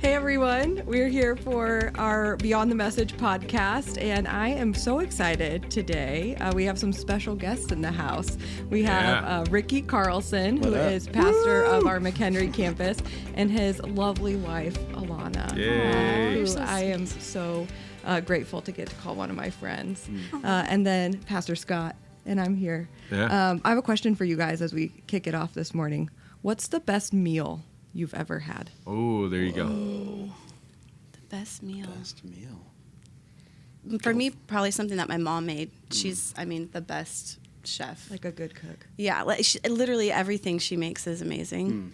Hey everyone, we're here for our Beyond the Message podcast, and I am so excited today. We have some special guests in the house. We have Ricky Carlson, who is pastor of our McHenry campus, and his lovely wife, Alana, who I am so grateful to get to call one of my friends. And then Pastor Scott, and I'm here. I have a question for you guys as we kick it off this morning. What's the best meal you've ever had? Oh, there you go. The best meal. For me, probably something that my mom made. She's, the best chef. Like a good cook. Yeah, literally everything she makes is amazing.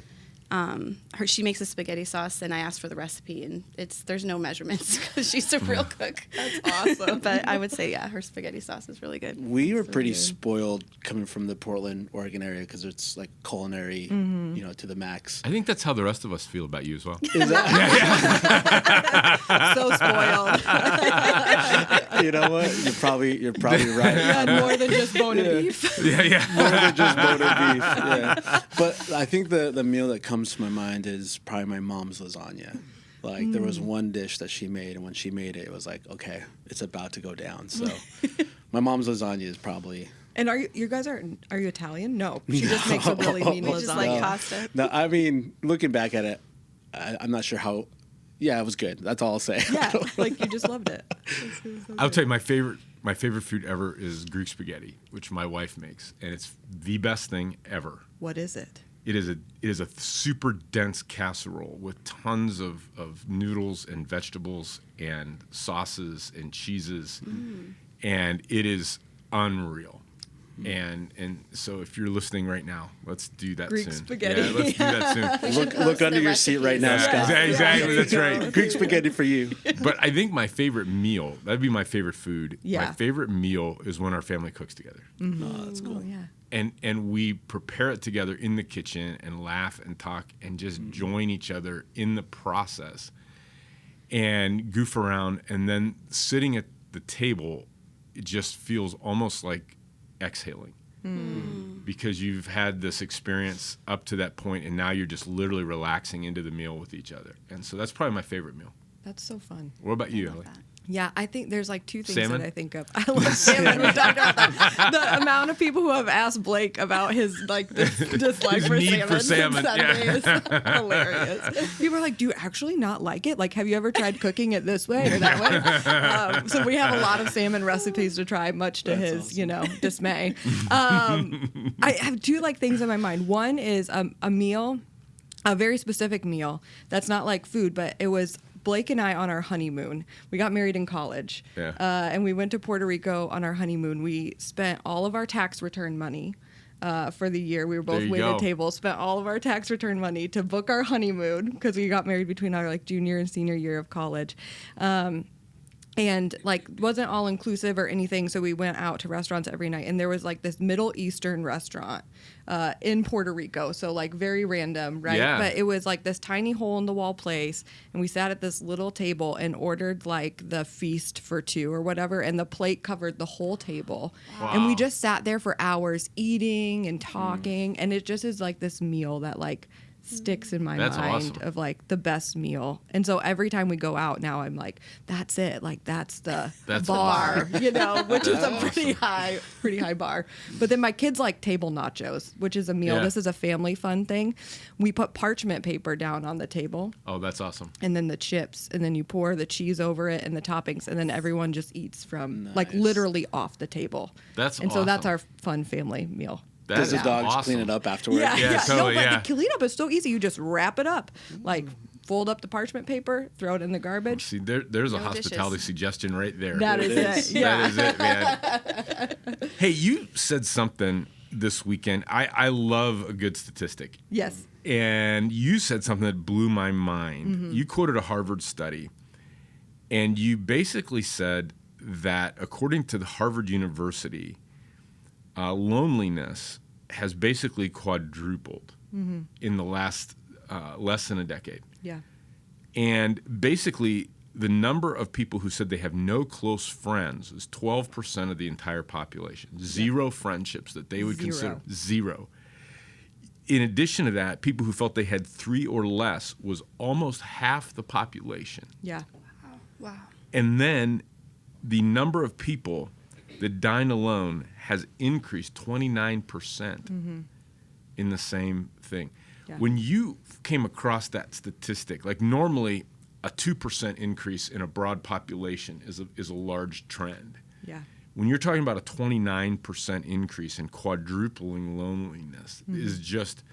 She makes a spaghetti sauce, and I asked for the recipe, and there's no measurements because she's a real cook. That's awesome. But I would say, her spaghetti sauce is really good. We were pretty spoiled coming from the Portland, Oregon area because it's like culinary, to the max. I think that's how the rest of us feel about you as well. Is that? So spoiled. You know what? You're probably right. Yeah, more than just bone and beef. More than just bone and beef. Yeah. But I think the meal that comes to my mind is probably my mom's lasagna. Like there was one dish that she made, and when she made it, it was like, okay, it's about to go down. So my mom's lasagna is probably. And are you Italian? No, she just makes a really mean lasagna. Just like pasta. No, looking back at it, I'm not sure how. Yeah, it was good. That's all I'll say. Yeah, like you just loved it. I'll tell you, my favorite food ever is Greek spaghetti, which my wife makes, and it's the best thing ever. What is it? It is a super dense casserole with tons of noodles and vegetables and sauces and cheeses, and it is unreal. And so if you're listening right now, let's do that Greek soon. spaghetti. Yeah, let's do that soon. Look under your seat right now, Scott. Exactly, that's right. Greek spaghetti for you. But I think my favorite meal, that'd be my favorite food. Yeah. My favorite meal is when our family cooks together. Oh, that's cool. Oh, yeah. And we prepare it together in the kitchen and laugh and talk and just join each other in the process and goof around. And then sitting at the table, it just feels almost like exhaling because you've had this experience up to that point, and now you're just literally relaxing into the meal with each other. And so that's probably my favorite meal. That's so fun. What about you, Ellie? Yeah, I think there's like two things Salmon? that I think of. I love salmon. We talked about that. The amount of people who have asked Blake about his dislike for need salmon, for salmon, Sunday is hilarious. People are like, "Do you actually not like it? Like, have you ever tried cooking it this way or that way?" So we have a lot of salmon recipes to try, much to his, dismay. I have two things in my mind. One is a meal, a very specific meal that's not like food, but it was Blake and I on our honeymoon. We got married in college, and we went to Puerto Rico on our honeymoon. We spent all of our tax return money for the year. We were both waited tables, spent all of our tax return money to book our honeymoon because we got married between our junior and senior year of college. And wasn't all inclusive or anything, so we went out to restaurants every night. And there was this Middle Eastern restaurant in Puerto Rico, so very random, right? Yeah. But it was this tiny hole in the wall place, and we sat at this little table and ordered the feast for two or whatever, and the plate covered the whole table. Wow. And we just sat there for hours eating and talking, and it just is this meal that sticks in my That's mind awesome. of the best meal. And so every time we go out now, I'm that's it. That's the bar, which is a pretty high bar. But then my kids like table nachos, which is a meal. Yeah. This is a family fun thing. We put parchment paper down on the table. Oh, that's awesome. And then the chips, and then you pour the cheese over it and the toppings, and then everyone just eats from literally off the table. So that's our fun family meal. Does the dogs awesome. clean it up afterwards? Yeah. Totally, No, but the cleanup is so easy. You just wrap it up, fold up the parchment paper, throw it in the garbage. See, there's a No hospitality dishes. suggestion right there. That is it. Yeah. That is it, man. Hey, you said something this weekend. I love a good statistic. Yes. And you said something that blew my mind. Mm-hmm. You quoted a Harvard study, and you basically said that according to the Harvard University, loneliness has basically quadrupled in the last less than a decade. Yeah. And basically, the number of people who said they have no close friends is 12% of the entire population. Zero friendships that they would consider. Zero. in addition to that, people who felt they had 3 or less was almost half the population. Yeah. Wow. And then the number of people that dine alone has increased 29% in the same thing. Yeah. When you came across that statistic, like normally a 2% increase in a broad population is a large trend. Yeah. When you're talking about a 29% increase in quadrupling loneliness is just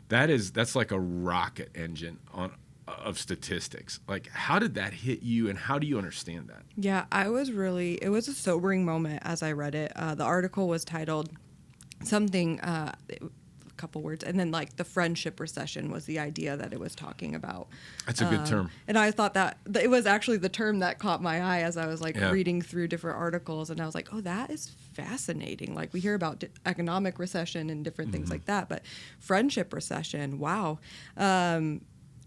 that's like a rocket engine of statistics. Like, how did that hit you, and how do you understand that? Yeah, it was a sobering moment as I read it. The article was titled something, a couple words, and then like the friendship recession was the idea that it was talking about. That's a good term. And I thought that it was actually the term that caught my eye as I was like Yeah. reading through different articles, and I was like, oh, that is fascinating. Like we hear about economic recession and different things like that, but friendship recession, wow.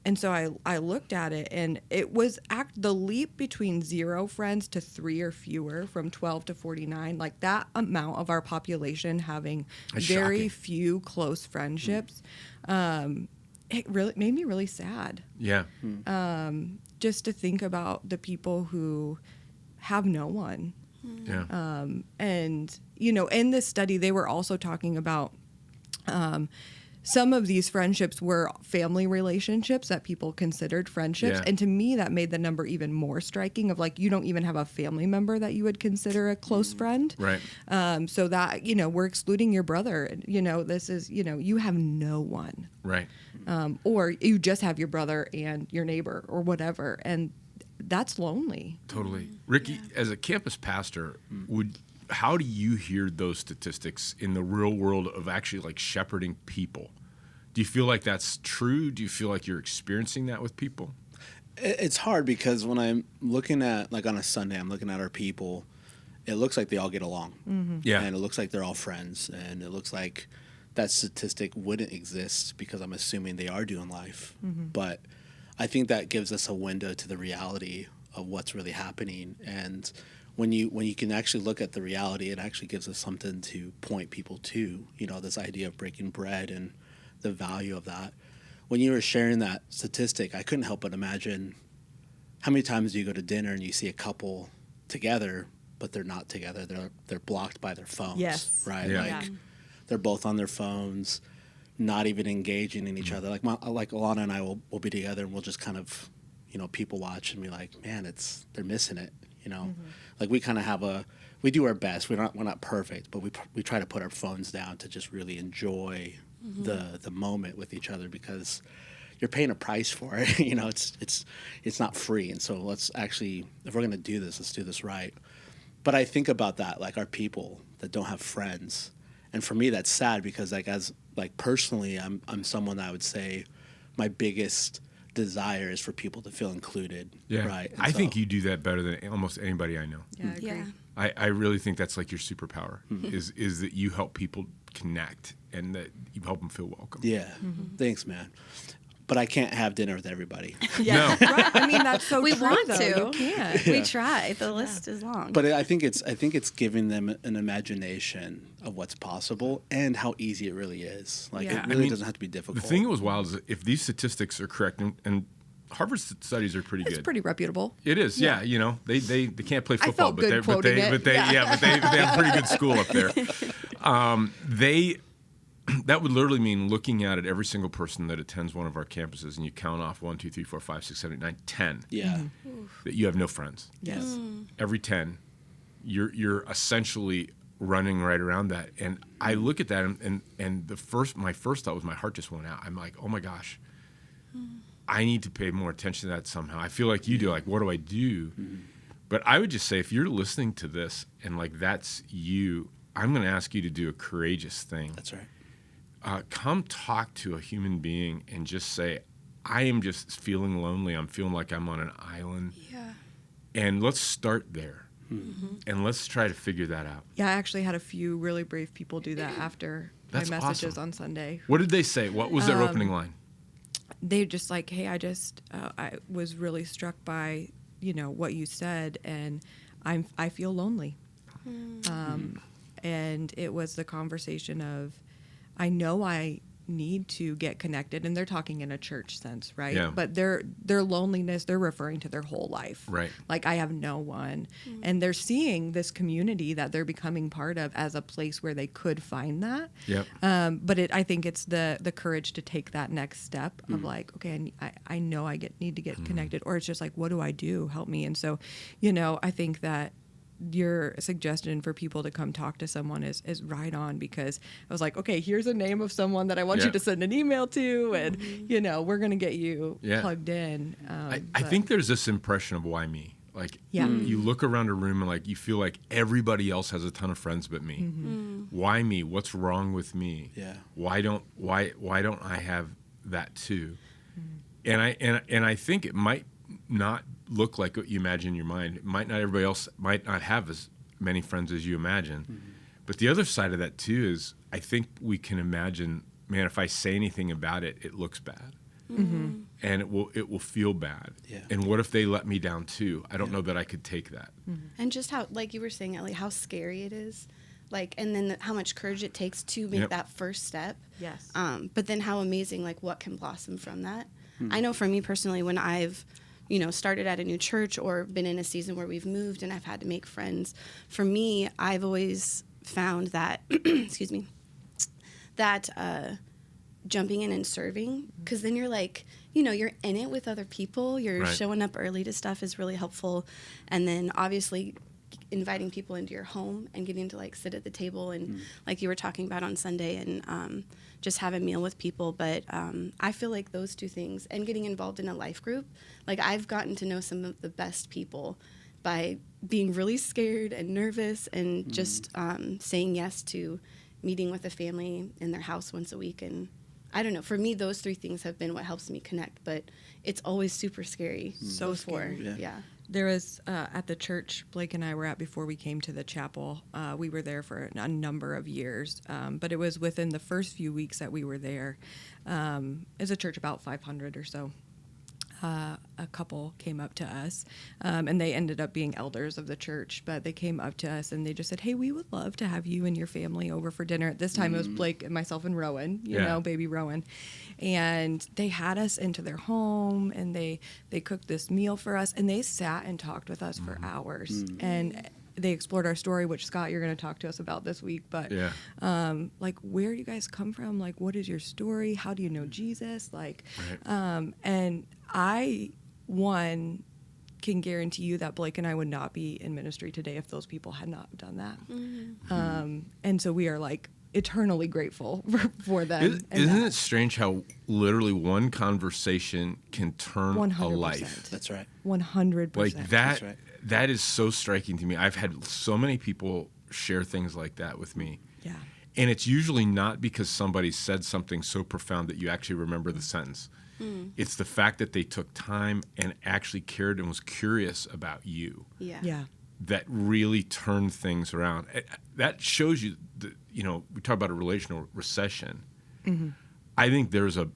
And so I looked at it, and it was the leap between 0 friends to 3 or fewer from 12 to 49, like that amount of our population having That's very shocking. few close friendships. It really made me really sad Yeah. just to think about the people who have no one. Yeah. And, you know, in this study, they were also talking about some of these friendships were family relationships that people considered friendships. Yeah. And to me, that made the number even more striking of like, you don't even have a family member that you would consider a close friend. Right. So that, you know, we're excluding your brother. You know, this is, you know, you have no one. Right. Or you just have your brother and your neighbor or whatever. And that's lonely. Totally. Ricky, as a campus pastor, how do you hear those statistics in the real world of actually like shepherding people? Do you feel like that's true? Do you feel like you're experiencing that with people? It's hard because when I'm looking at, like on a Sunday, I'm looking at our people, it looks like they all get along. Yeah. And it looks like they're all friends. And it looks like that statistic wouldn't exist because I'm assuming they are doing life. But I think that gives us a window to the reality of what's really happening. And when you can actually look at the reality, it actually gives us something to point people to, you know, this idea of breaking bread and the value of that. When you were sharing that statistic, I couldn't help but imagine how many times do you go to dinner and you see a couple together, but they're not together. They're blocked by their phones. Yes. Right? Yeah. Like Yeah. they're both on their phones, not even engaging in each other. Like Alana and I will be together and we'll just kind of, you know, people watch and be like, man, they're missing it. You know, like we kind of we do our best. We're not perfect, but we try to put our phones down to just really enjoy the moment with each other, because you're paying a price for it. You know, it's not free. And so let's actually, if we're going to do this, let's do this right. But I think about that, like our people that don't have friends. And for me, that's sad because personally, I'm someone that I would say my biggest desire is for people to feel included. Yeah. Right. And I so- think you do that better than almost anybody I know. Yeah, I agree. Yeah. I really think that's like your superpower is that you help people connect and that you help them feel welcome. Yeah. Thanks, man. But I can't have dinner with everybody. Yeah, right. I mean, that's so We true, want though. to. You can't. We try. The list is long. But I think it's giving them an imagination of what's possible and how easy it really is. Like Yeah. it really I mean, doesn't have to be difficult. The thing that was wild is that if these statistics are correct, and Harvard studies are pretty It's good. pretty reputable. It is, yeah. You know, they can't play I football, felt but good they quoting it. they Yeah. but they have a pretty good school up there. That would literally mean looking at it, every single person that attends one of our campuses, and you count off 1, 2, 3, 4, 5, 6, 7, 8, 9, 10 Yeah. that you have no friends. Yes. Every 10, you're essentially running right around that. And I look at that, and my first thought was my heart just went out. I'm like, oh my gosh, I need to pay more attention to that somehow. I feel like you do. Like, what do I do? But I would just say, if you're listening to this and like that's you, I'm going to ask you to do a courageous thing. That's right. Come talk to a human being and just say, I am just feeling lonely. I'm feeling like I'm on an island. yeah. And let's start there. And let's try to figure that out. Yeah, I actually had a few really brave people do that after That's my messages awesome. on Sunday. What did they say? What was their opening line? They just like, hey, I was really struck by, you know, what you said, and I feel lonely. And it was the conversation of, I know I need to get connected, and they're talking in a church sense, right? Yeah. But their loneliness, they're referring to their whole life. Right. Like, I have no one. And they're seeing this community that they're becoming part of as a place where they could find that. Yep. But I think it's the courage to take that next step of like, okay, I know I need to get connected, or it's just like, what do I do? Help me. And so, I think that your suggestion for people to come talk to someone is right on, because I was like, okay, here's a name of someone that I want you to send an email to, and we're gonna get you plugged in. I think there's this impression of why me. Like, you look around a room and like you feel like everybody else has a ton of friends but me. Why me? What's wrong with me? Yeah. Why don't I have that too? And I think it might not look like what you imagine in your mind. It might not. Everybody else might not have as many friends as you imagine. But the other side of that too is I think we can imagine, man, if I say anything about it, it looks bad. And it will feel bad. Yeah. And what if they let me down too? I don't know that I could take that. And just how, like you were saying, Ellie, how scary it is. Like, and then how much courage it takes to make that first step. Yes. But then how amazing, like, what can blossom from that. I know for me personally, when I've, started at a new church or been in a season where we've moved and I've had to make friends, for me, I've always found that, excuse me, that jumping in and serving, because then you're like, you're in it with other people, you're showing up early to stuff is really helpful. And then obviously inviting people into your home and getting to like sit at the table and like you were talking about on Sunday and just have a meal with people. But I feel like those two things and getting involved in a life group, like I've gotten to know some of the best people by being really scared and nervous and just saying yes to meeting with a family in their house once a week. And I don't know, for me, those three things have been what helps me connect, but it's always super scary. So scary. Yeah. There was, at the church Blake and I were at before we came to the chapel, we were there for a number of years, but it was within the first few weeks that we were there. It's a church about 500 or so. A couple came up to us, and they ended up being elders of the church, but they came up to us and they just said, hey, we would love to have you and your family over for dinner. At this time, it was Blake and myself and Rowan, baby Rowan. And they had us into their home, and they cooked this meal for us, and they sat and talked with us for hours. And they explored our story, which, Scott, you're going to talk to us about this week. But like, where do you guys come from? Like, what is your story? How do you know Jesus? Like, and I, can guarantee you that Blake and I would not be in ministry today if those people had not done that. And so we are like eternally grateful for them. Isn't it strange how literally one conversation can turn 100%. a life? That's right. 100%. Like that. That's right. That is so striking to me. I've had so many people share things like that with me. Yeah. And it's usually not because somebody said something so profound that you actually remember the sentence. It's the fact that they took time and actually cared and was curious about you. Yeah. That really turned things around. That shows you, we talk about a relational recession. I think there's a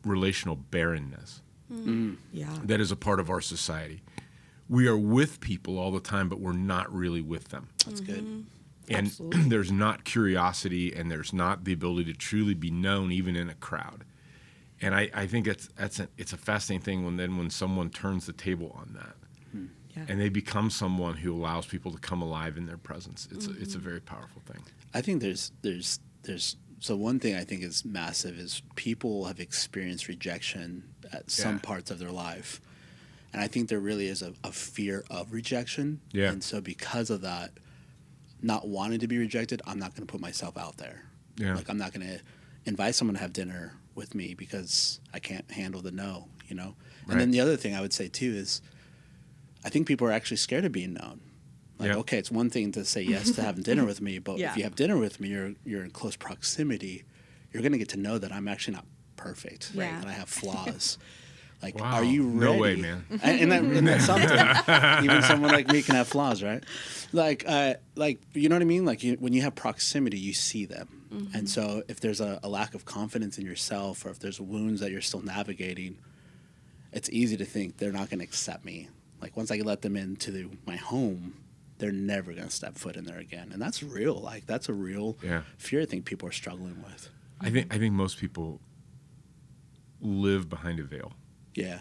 relational barrenness that is a part of our society. We are with people all the time, but we're not really with them. That's good. And there's not curiosity, and there's not the ability to truly be known even in a crowd. And I think it's a fascinating thing when someone turns the table on that, and they become someone who allows people to come alive in their presence. It's a very powerful thing. I think there's so one thing I think is massive is people have experienced rejection at some parts of their life. And I think there really is a fear of rejection. Yeah. And so because of that, not wanting to be rejected, I'm not going to put myself out there. Yeah. Like, I'm not going to invite someone to have dinner with me because I can't handle the no, Right. And then the other thing I would say too is I think people are actually scared of being known. Like, okay, it's one thing to say yes to having dinner with me, but if you have dinner with me, you're in close proximity, you're going to get to know that I'm actually not perfect, that I have flaws. Like, wow. Are you ready? No way, man. And that's something. Even someone like me can have flaws, right? Like, you know what I mean? Like, when you have proximity, you see them. And so if there's a lack of confidence in yourself, or if there's wounds that you're still navigating, it's easy to think they're not going to accept me. Like, once I let them into my home, they're never going to step foot in there again. And that's real. Like, that's a real fear I think people are struggling with. I think most people live behind a veil. Yeah.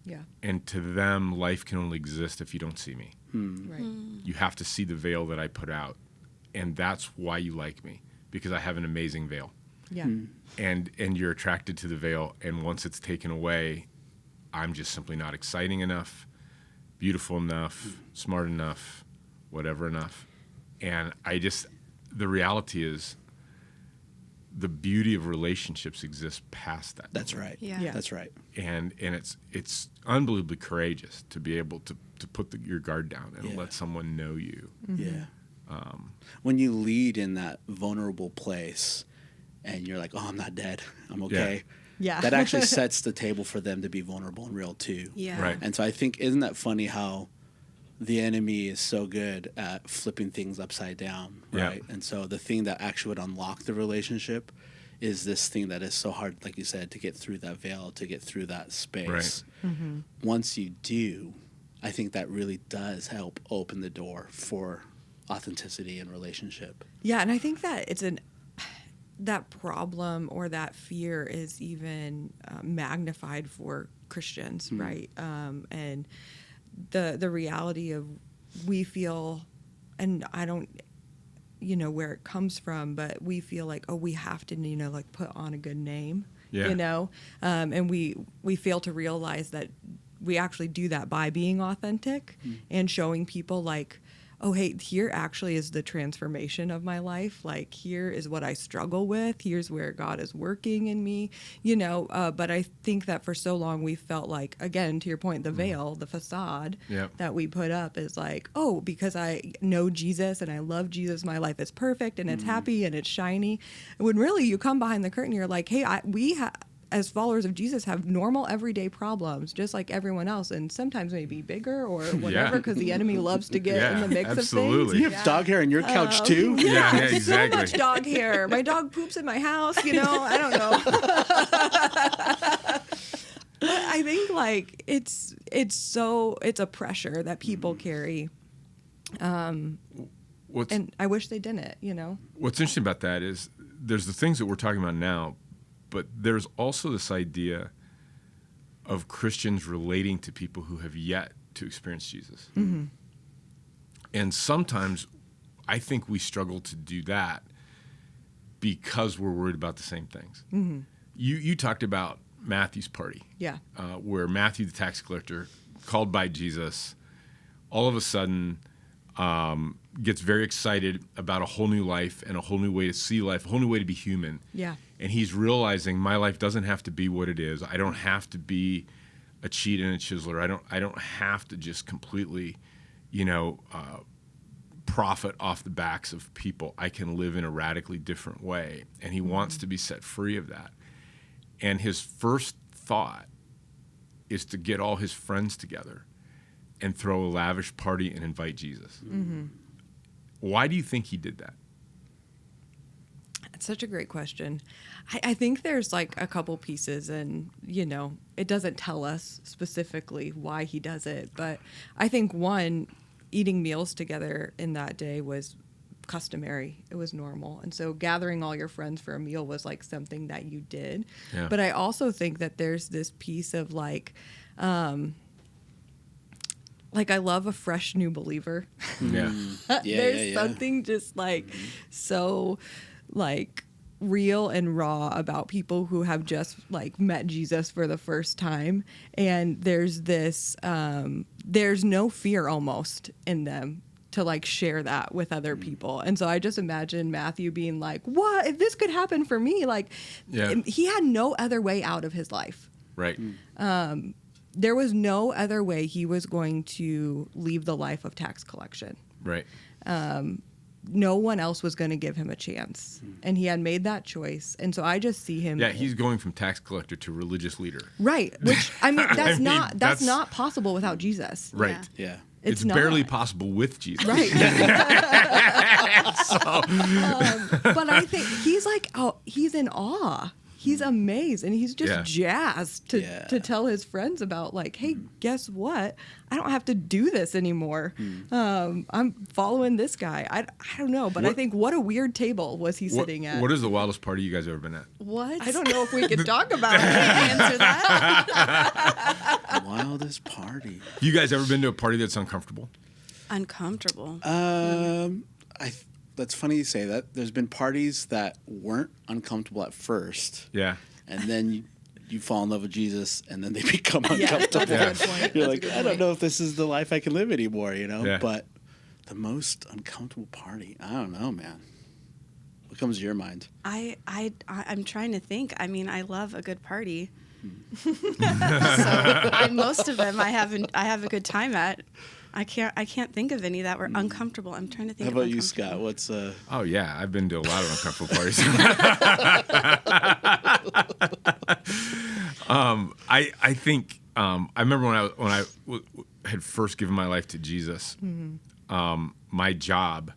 Yeah. And to them, life can only exist if you don't see me. Right. You have to see the veil that I put out. And that's why you like me, because I have an amazing veil. Yeah. And you're attracted to the veil. And once it's taken away, I'm just simply not exciting enough, beautiful enough, smart enough, whatever enough. And the reality is the beauty of relationships exists past that. That's right. Yeah. That's right. And it's unbelievably courageous to be able to put your guard down and Yeah. let someone know you. Yeah. When you lead in that vulnerable place and you're like, oh, I'm not dead, I'm okay. Yeah. That actually sets the table for them to be vulnerable and real too. Yeah. Right. And so I think, isn't that funny how the enemy is so good at flipping things upside down, Yeah. right? And so the thing that actually would unlock the relationship is this thing that is so hard, like you said, to get through that veil, to get through that space. Right. Once you do, I think that really does help open the door for authenticity and relationship. Yeah, and I think that that problem or that fear is even magnified for Christians, right? And the reality of we feel, and I don't, where it comes from, but we feel like, oh, we have to, like put on a good name, Yeah. and we fail to realize that we actually do that by being authentic and showing people like, oh, hey, here actually is the transformation of my life. Like, here is what I struggle with. Here's where God is working in me, But I think that for so long we felt like, again, to your point, the veil, the facade Yep. that we put up is like, oh, because I know Jesus and I love Jesus, my life is perfect and it's happy and it's shiny. When really you come behind the curtain, you're like, hey, we as followers of Jesus have normal everyday problems just like everyone else, and sometimes maybe bigger or whatever, because the enemy loves to get in the mix absolutely. of things. You have dog hair in your couch too? Yeah, So exactly. much dog hair. My dog poops in my house, I don't know. But I think like it's a pressure that people carry. And I wish they didn't, What's interesting about that is there's the things that we're talking about now, but there's also this idea of Christians relating to people who have yet to experience Jesus. And sometimes I think we struggle to do that because we're worried about the same things. You talked about Matthew's party. Yeah. Where Matthew, the tax collector, called by Jesus, all of a sudden gets very excited about a whole new life and a whole new way to see life, a whole new way to be human. Yeah. And he's realizing my life doesn't have to be what it is. I don't have to be a cheat and a chiseler. I don't have to just completely, profit off the backs of people. I can live in a radically different way. And he wants to be set free of that. And his first thought is to get all his friends together and throw a lavish party and invite Jesus. Why do you think he did that? It's such a great question. I think there's like a couple pieces, and it doesn't tell us specifically why he does it, but I think one, eating meals together in that day was customary. It was normal. And so gathering all your friends for a meal was like something that you did. Yeah. But I also think that there's this piece of like I love a fresh new believer. Yeah. There's something just like so like real and raw about people who have just like met Jesus for the first time, and there's this there's no fear almost in them to like share that with other people. And so I just imagine Matthew being like, what if this could happen for me? Like he had no other way out of his life. Right. There was no other way he was going to leave the life of tax collection. Right. No one else was going to give him a chance. And he had made that choice. And so I just see him. Yeah, he's going from tax collector to religious leader. Right. Which, I mean, that's that's not possible without Jesus. Right. Yeah. It's not. barely possible with Jesus. Right. But I think he's like, he's in awe. he's amazed and he's just jazzed to tell his friends about like, hey, guess what? I don't have to do this anymore. I'm following this guy. I don't know, but I think what a weird table was he sitting at. What is the wildest party you guys ever been at? What? I don't know if we can talk about it. Answer that. Wildest party. You guys ever been to a party that's uncomfortable? Uncomfortable. That's funny you say that. There's been parties that weren't uncomfortable at first. Yeah. And then you fall in love with Jesus, and then they become Yeah, uncomfortable. that's a good point. You're That's a like, good I don't point. know if this is the life I can live anymore, you know? Yeah. But the most uncomfortable party, I don't know, man. What comes to your mind? I'm trying to think. I mean, I love a good party. So most of them I have a good time at. I can't think of any that were uncomfortable. I'm trying to think. How about you, uncomfortable. Scott? What's Oh yeah, I've been to a lot of uncomfortable parties. I think I remember when I had first given my life to Jesus. My job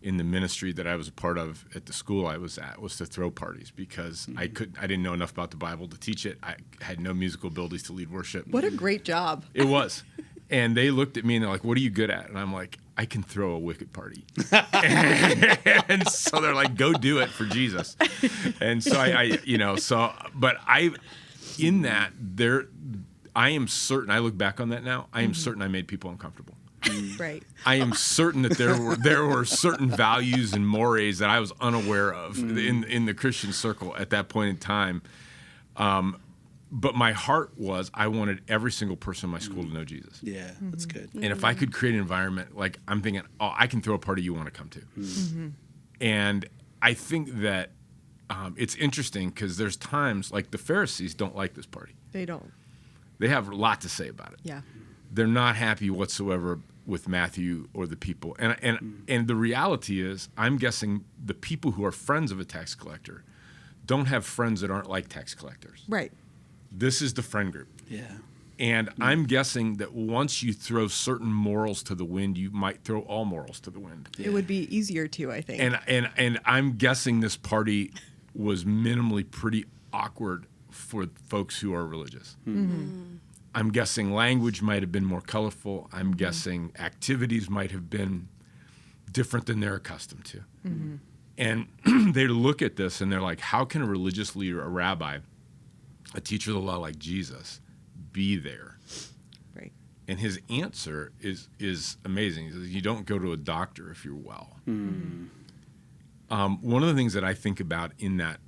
in the ministry that I was a part of at the school I was at was to throw parties because I didn't know enough about the Bible to teach it. I had no musical abilities to lead worship. What a great job. It was. And they looked at me and they're like, "What are you good at?" And I'm like, "I can throw a wicked party." And so they're like, "Go do it for Jesus." And so I am certain, I look back on that now, I am certain I made people uncomfortable. Right. I am certain that there were certain values and mores that I was unaware of in the Christian circle at that point in time. But my heart was I wanted every single person in my school to know Jesus. Yeah, that's good. And if I could create an environment, like I'm thinking, oh, I can throw a party you want to come to. And I think that it's interesting because there's times like the Pharisees don't like this party. They don't. They have a lot to say about it. Yeah. They're not happy whatsoever with Matthew or the people. And the reality is, I'm guessing the people who are friends of a tax collector don't have friends that aren't like tax collectors. Right. This is the friend group. Yeah. And I'm guessing that once you throw certain morals to the wind, you might throw all morals to the wind. It would be easier to, I think. And I'm guessing this party was minimally pretty awkward for folks who are religious. I'm guessing language might have been more colorful. I'm guessing activities might have been different than they're accustomed to. And they look at this and they're like, how can a religious leader, a rabbi, a teacher of the law like Jesus, be there? Right. And his answer is amazing. He says, you don't go to a doctor if you're well. One of the things that I think about in that,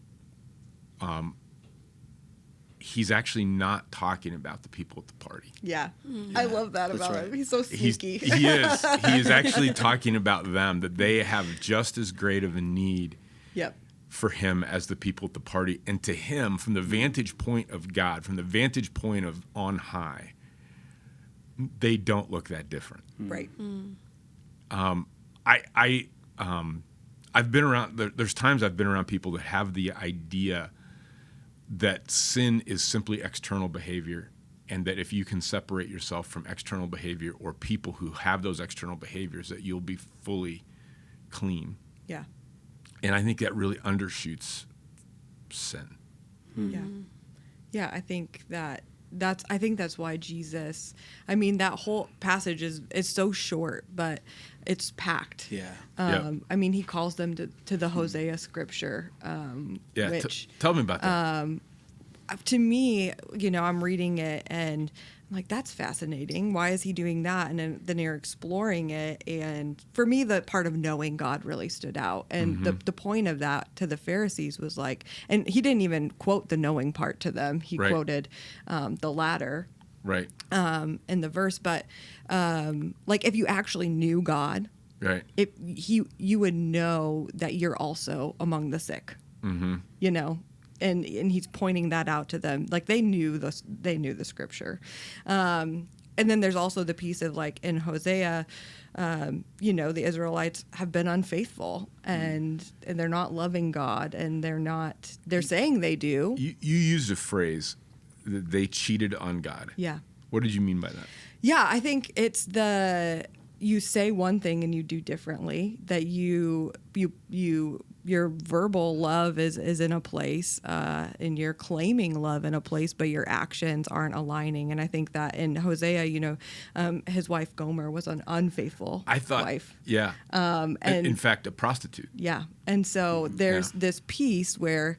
he's actually not talking about the people at the party. Yeah. I love that that's about right. him. He's so sneaky. He is. He is actually talking about them, that they have just as great of a need Yep. for him as the people at the party. And to him, from the vantage point of God, from the vantage point of on high, they don't look that different. Right. I've been around, there's times I've been around people that have the idea that sin is simply external behavior, and that if you can separate yourself from external behavior or people who have those external behaviors, that you'll be fully clean. Yeah. And I think that really undershoots sin. Yeah. Yeah, I think that's why Jesus, I mean, that whole passage is so short, but it's packed. Yeah. I mean, he calls them to the Hosea scripture, Yeah, which tell me about that. to me, I'm reading it and I'm like, that's fascinating. Why is he doing that? And then you're exploring it. And for me, the part of knowing God really stood out. And the point of that to the Pharisees was like, and he didn't even quote the knowing part to them. He Right. quoted the latter Right, in the verse. But like if you actually knew God, right. you would know that you're also among the sick. And he's pointing that out to them. Like they knew the scripture. And then there's also the piece of like in Hosea, the Israelites have been unfaithful and they're not loving God, and they're saying they do. You used a phrase that they cheated on God. Yeah. What did you mean by that? Yeah, I think it's you say one thing and you do differently, that you your verbal love is in a place, and you're claiming love in a place, but your actions aren't aligning. And I think that in Hosea, his wife Gomer was an unfaithful wife. Yeah. And in fact, a prostitute. Yeah. And so there's this piece where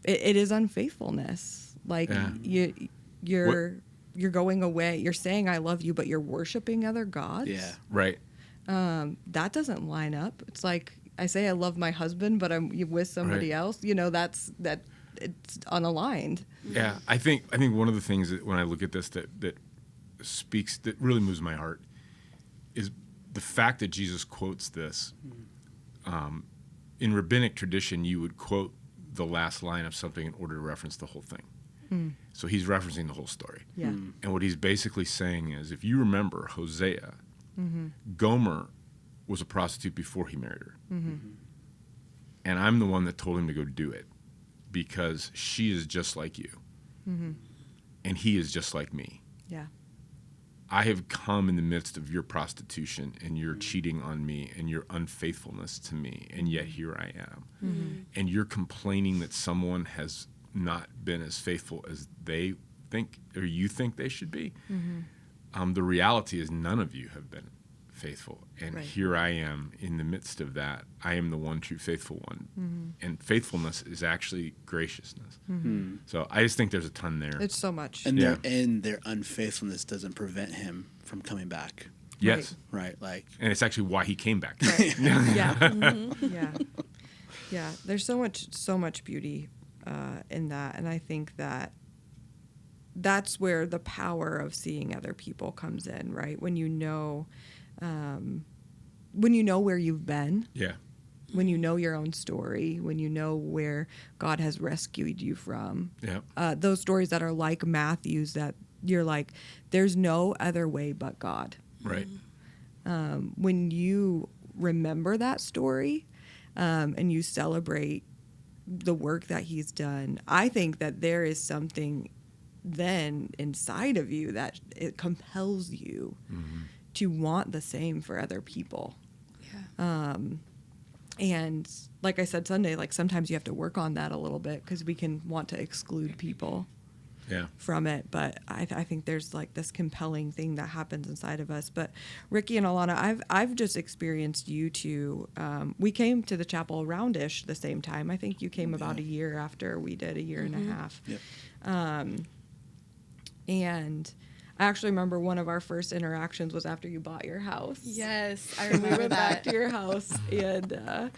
it is unfaithfulness. Like you're going away. You're saying I love you, but you're worshiping other gods. Yeah. Right. That doesn't line up. It's like I say I love my husband, but I'm with somebody else. It's unaligned. Yeah, I think one of the things that when I look at this that really moves my heart is the fact that Jesus quotes this. In rabbinic tradition, you would quote the last line of something in order to reference the whole thing. So he's referencing the whole story. Yeah. And what he's basically saying is, if you remember Hosea, Gomer was a prostitute before he married her. And I'm the one that told him to go do it because she is just like you. And he is just like me. Yeah. I have come in the midst of your prostitution and your cheating on me and your unfaithfulness to me, and yet here I am. And you're complaining that someone has not been as faithful as they think or you think they should be. The reality is none of you have been faithful. And here I am in the midst of that. I am the one true faithful one. And faithfulness is actually graciousness. So I just think there's a ton there. It's so much. And their unfaithfulness doesn't prevent him from coming back. Yes. Right. Like, and it's actually why he came back. Yeah. There's so much beauty in that. And I think that's where the power of seeing other people comes in, right? When you know where you've been. Yeah. When you know your own story, when you know where God has rescued you from. Yeah. Those stories that are like Matthew's, that you're like, there's no other way but God. Right. When you remember that story and you celebrate the work that he's done, I think that there is something then inside of you that it compels you to want the same for other people. Yeah. And like I said Sunday, like sometimes you have to work on that a little bit because we can want to exclude people from it. But I think there's like this compelling thing that happens inside of us. But Ricky and Alana, I've just experienced you two. We came to the chapel around-ish the same time. I think you came about a year after we did, a year and a half. Yep. And I actually remember one of our first interactions was after you bought your house. Yes, I We remember went that. back to your house and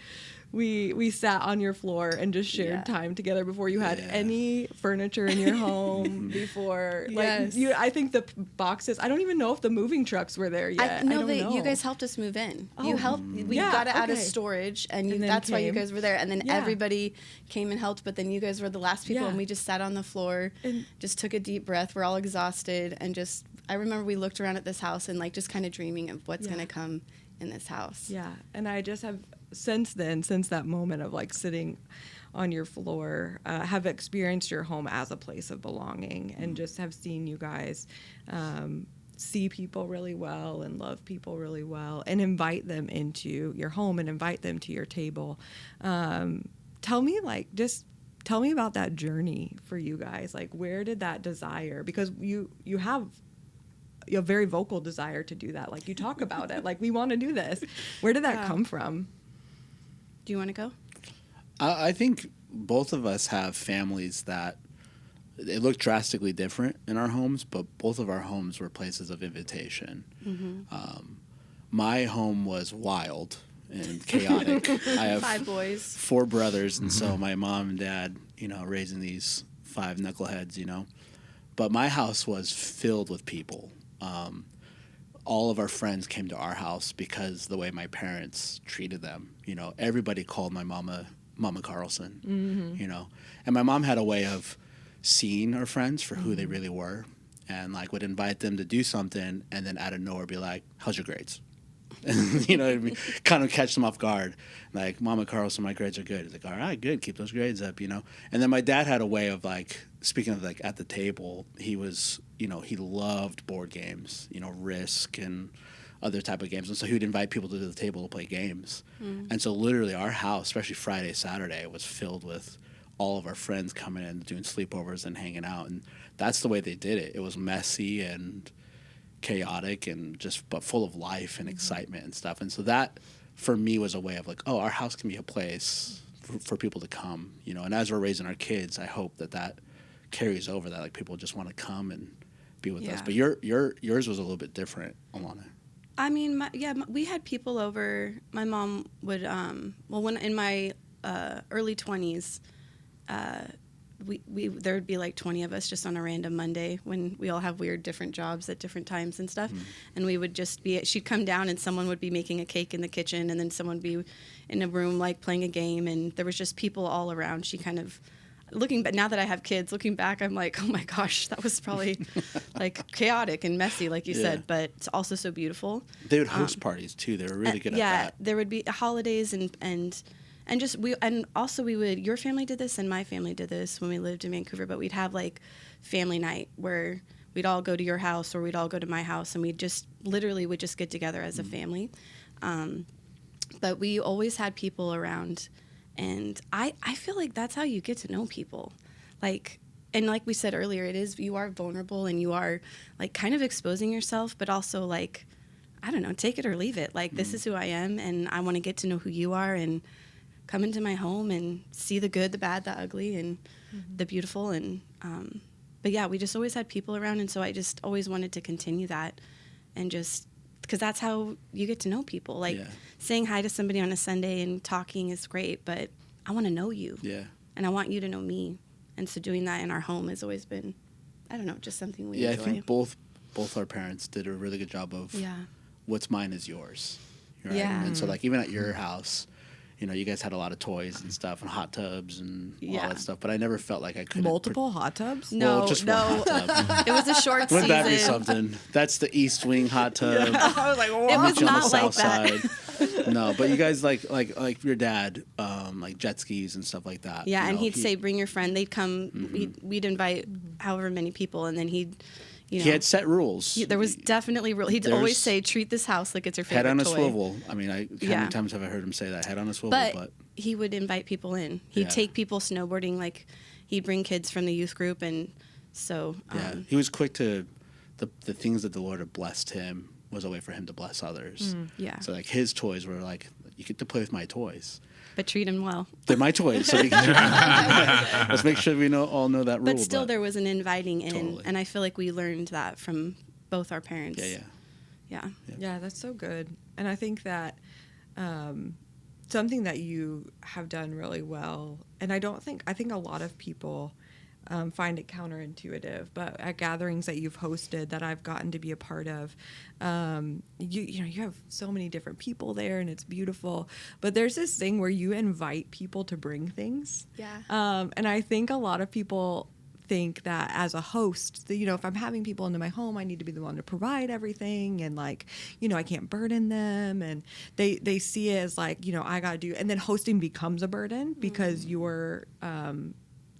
we sat on your floor and just shared time together before you had any furniture in your home. Before I think the boxes. I don't even know if the moving trucks were there yet. I don't know. You guys helped us move in. Oh, You helped. We got it out of storage, and then that's why you came. guys were there. And then everybody came and helped, but then you guys were the last people, and we just sat on the floor, And- just took a deep breath. We're all exhausted, and just I remember we looked around at this house and like just kind of dreaming of what's going to come in this house. Yeah, and I just have since that moment of like sitting on your floor, have experienced your home as a place of belonging, and just have seen you guys see people really well and love people really well and invite them into your home and invite them to your table. Tell me about that journey for you guys. Like, where did that desire, because you have a very vocal desire to do that. Like, you talk about it, like, we want to do this. Where did that come from? Do you want to go? I think both of us have families that they look drastically different in our homes, but both of our homes were places of invitation. My home was wild and chaotic. I have 5 boys, 4 brothers, and so my mom and dad, raising these 5 knuckleheads, But my house was filled with people. All of our friends came to our house because the way my parents treated them. Everybody called my Mama Carlson, And my mom had a way of seeing our friends for who they really were, and like would invite them to do something, and then out of nowhere be like, "How's your grades?" And, kind of catch them off guard. Like, "Mama Carlson, my grades are good." It's like, "All right, good. Keep those grades up," And then my dad had a way of like, speaking of like at the table, he was, he loved board games, Risk and other type of games. And so he would invite people to the table to play games. And so literally our house, especially Friday, Saturday, was filled with all of our friends coming in, doing sleepovers and hanging out. And that's the way they did it. It was messy and chaotic and just, but full of life and excitement and stuff. And so that, for me, was a way of like, oh, our house can be a place for people to come, you know. And as we're raising our kids, I hope that carries over, that like people just want to come and be with us. But yours was a little bit different, Alana. I mean, we had people over. My mom would, when in my early 20s, there would be like 20 of us just on a random Monday when we all have weird different jobs at different times and stuff. And we would just she'd come down and someone would be making a cake in the kitchen, and then someone would be in a room like playing a game, and there was just people all around. She kind of, now that I have kids, looking back, I'm like, oh my gosh, that was probably like chaotic and messy, like you said, but it's also so beautiful. They would host parties too. They were really good at that. Yeah, there would be holidays and your family did this and my family did this when we lived in Vancouver, but we'd have like family night where we'd all go to your house or we'd all go to my house, and we just literally would just get together as a family. But we always had people around, and I feel like that's how you get to know people. Like we said earlier, you are vulnerable and you are like kind of exposing yourself, but also like, I don't know, take it or leave it. Like, this is who I am, and I want to get to know who you are, and come into my home and see the good, the bad, the ugly, and the beautiful. And but yeah, we just always had people around, and so I just always wanted to continue that, and just because that's how you get to know people. Like saying hi to somebody on a Sunday and talking is great, but I want to know you. Yeah. And I want you to know me. And so doing that in our home has always been, I don't know, just something we enjoy. I think both our parents did a really good job of what's mine is yours. Right? Yeah. And so like even at your house, you know, you guys had a lot of toys and stuff and hot tubs and all that stuff, but I never felt like I could. Multiple hot tubs? No, just one hot tub. It was a short season. Wouldn't that be something? That's the East Wing hot tub. Yeah. I was like, what? It was on not the like south that. side. No, but you guys like your dad, like jet skis and stuff like that. Yeah, and he'd say, bring your friend. They'd come, we'd invite however many people, and then he'd, you know, he had set rules. There was definitely rules. He'd always say, treat this house like it's your favorite toy. Head on a toy. swivel. I mean, how many times have I heard him say that? Head on a swivel. But he would invite people in. He'd take people snowboarding. Like, he'd bring kids from the youth group. And so... he was quick to... The things that the Lord had blessed him was a way for him to bless others. So, like, his toys were like, you get to play with my toys. But treat him well. They're my toys. So let's make sure we all know that rule. But still, there was an inviting in, and I feel like we learned that from both our parents. Yeah, that's so good. And I think that something that you have done really well, and I think a lot of people find it counterintuitive, but at gatherings that you've hosted that I've gotten to be a part of, you have so many different people there and it's beautiful, but there's this thing where you invite people to bring things. And I think a lot of people think that as a host, that, you know, if I'm having people into my home, I need to be the one to provide everything, and like, you know, I can't burden them, and they see it as like, you know, I gotta do, and then hosting becomes a burden because you're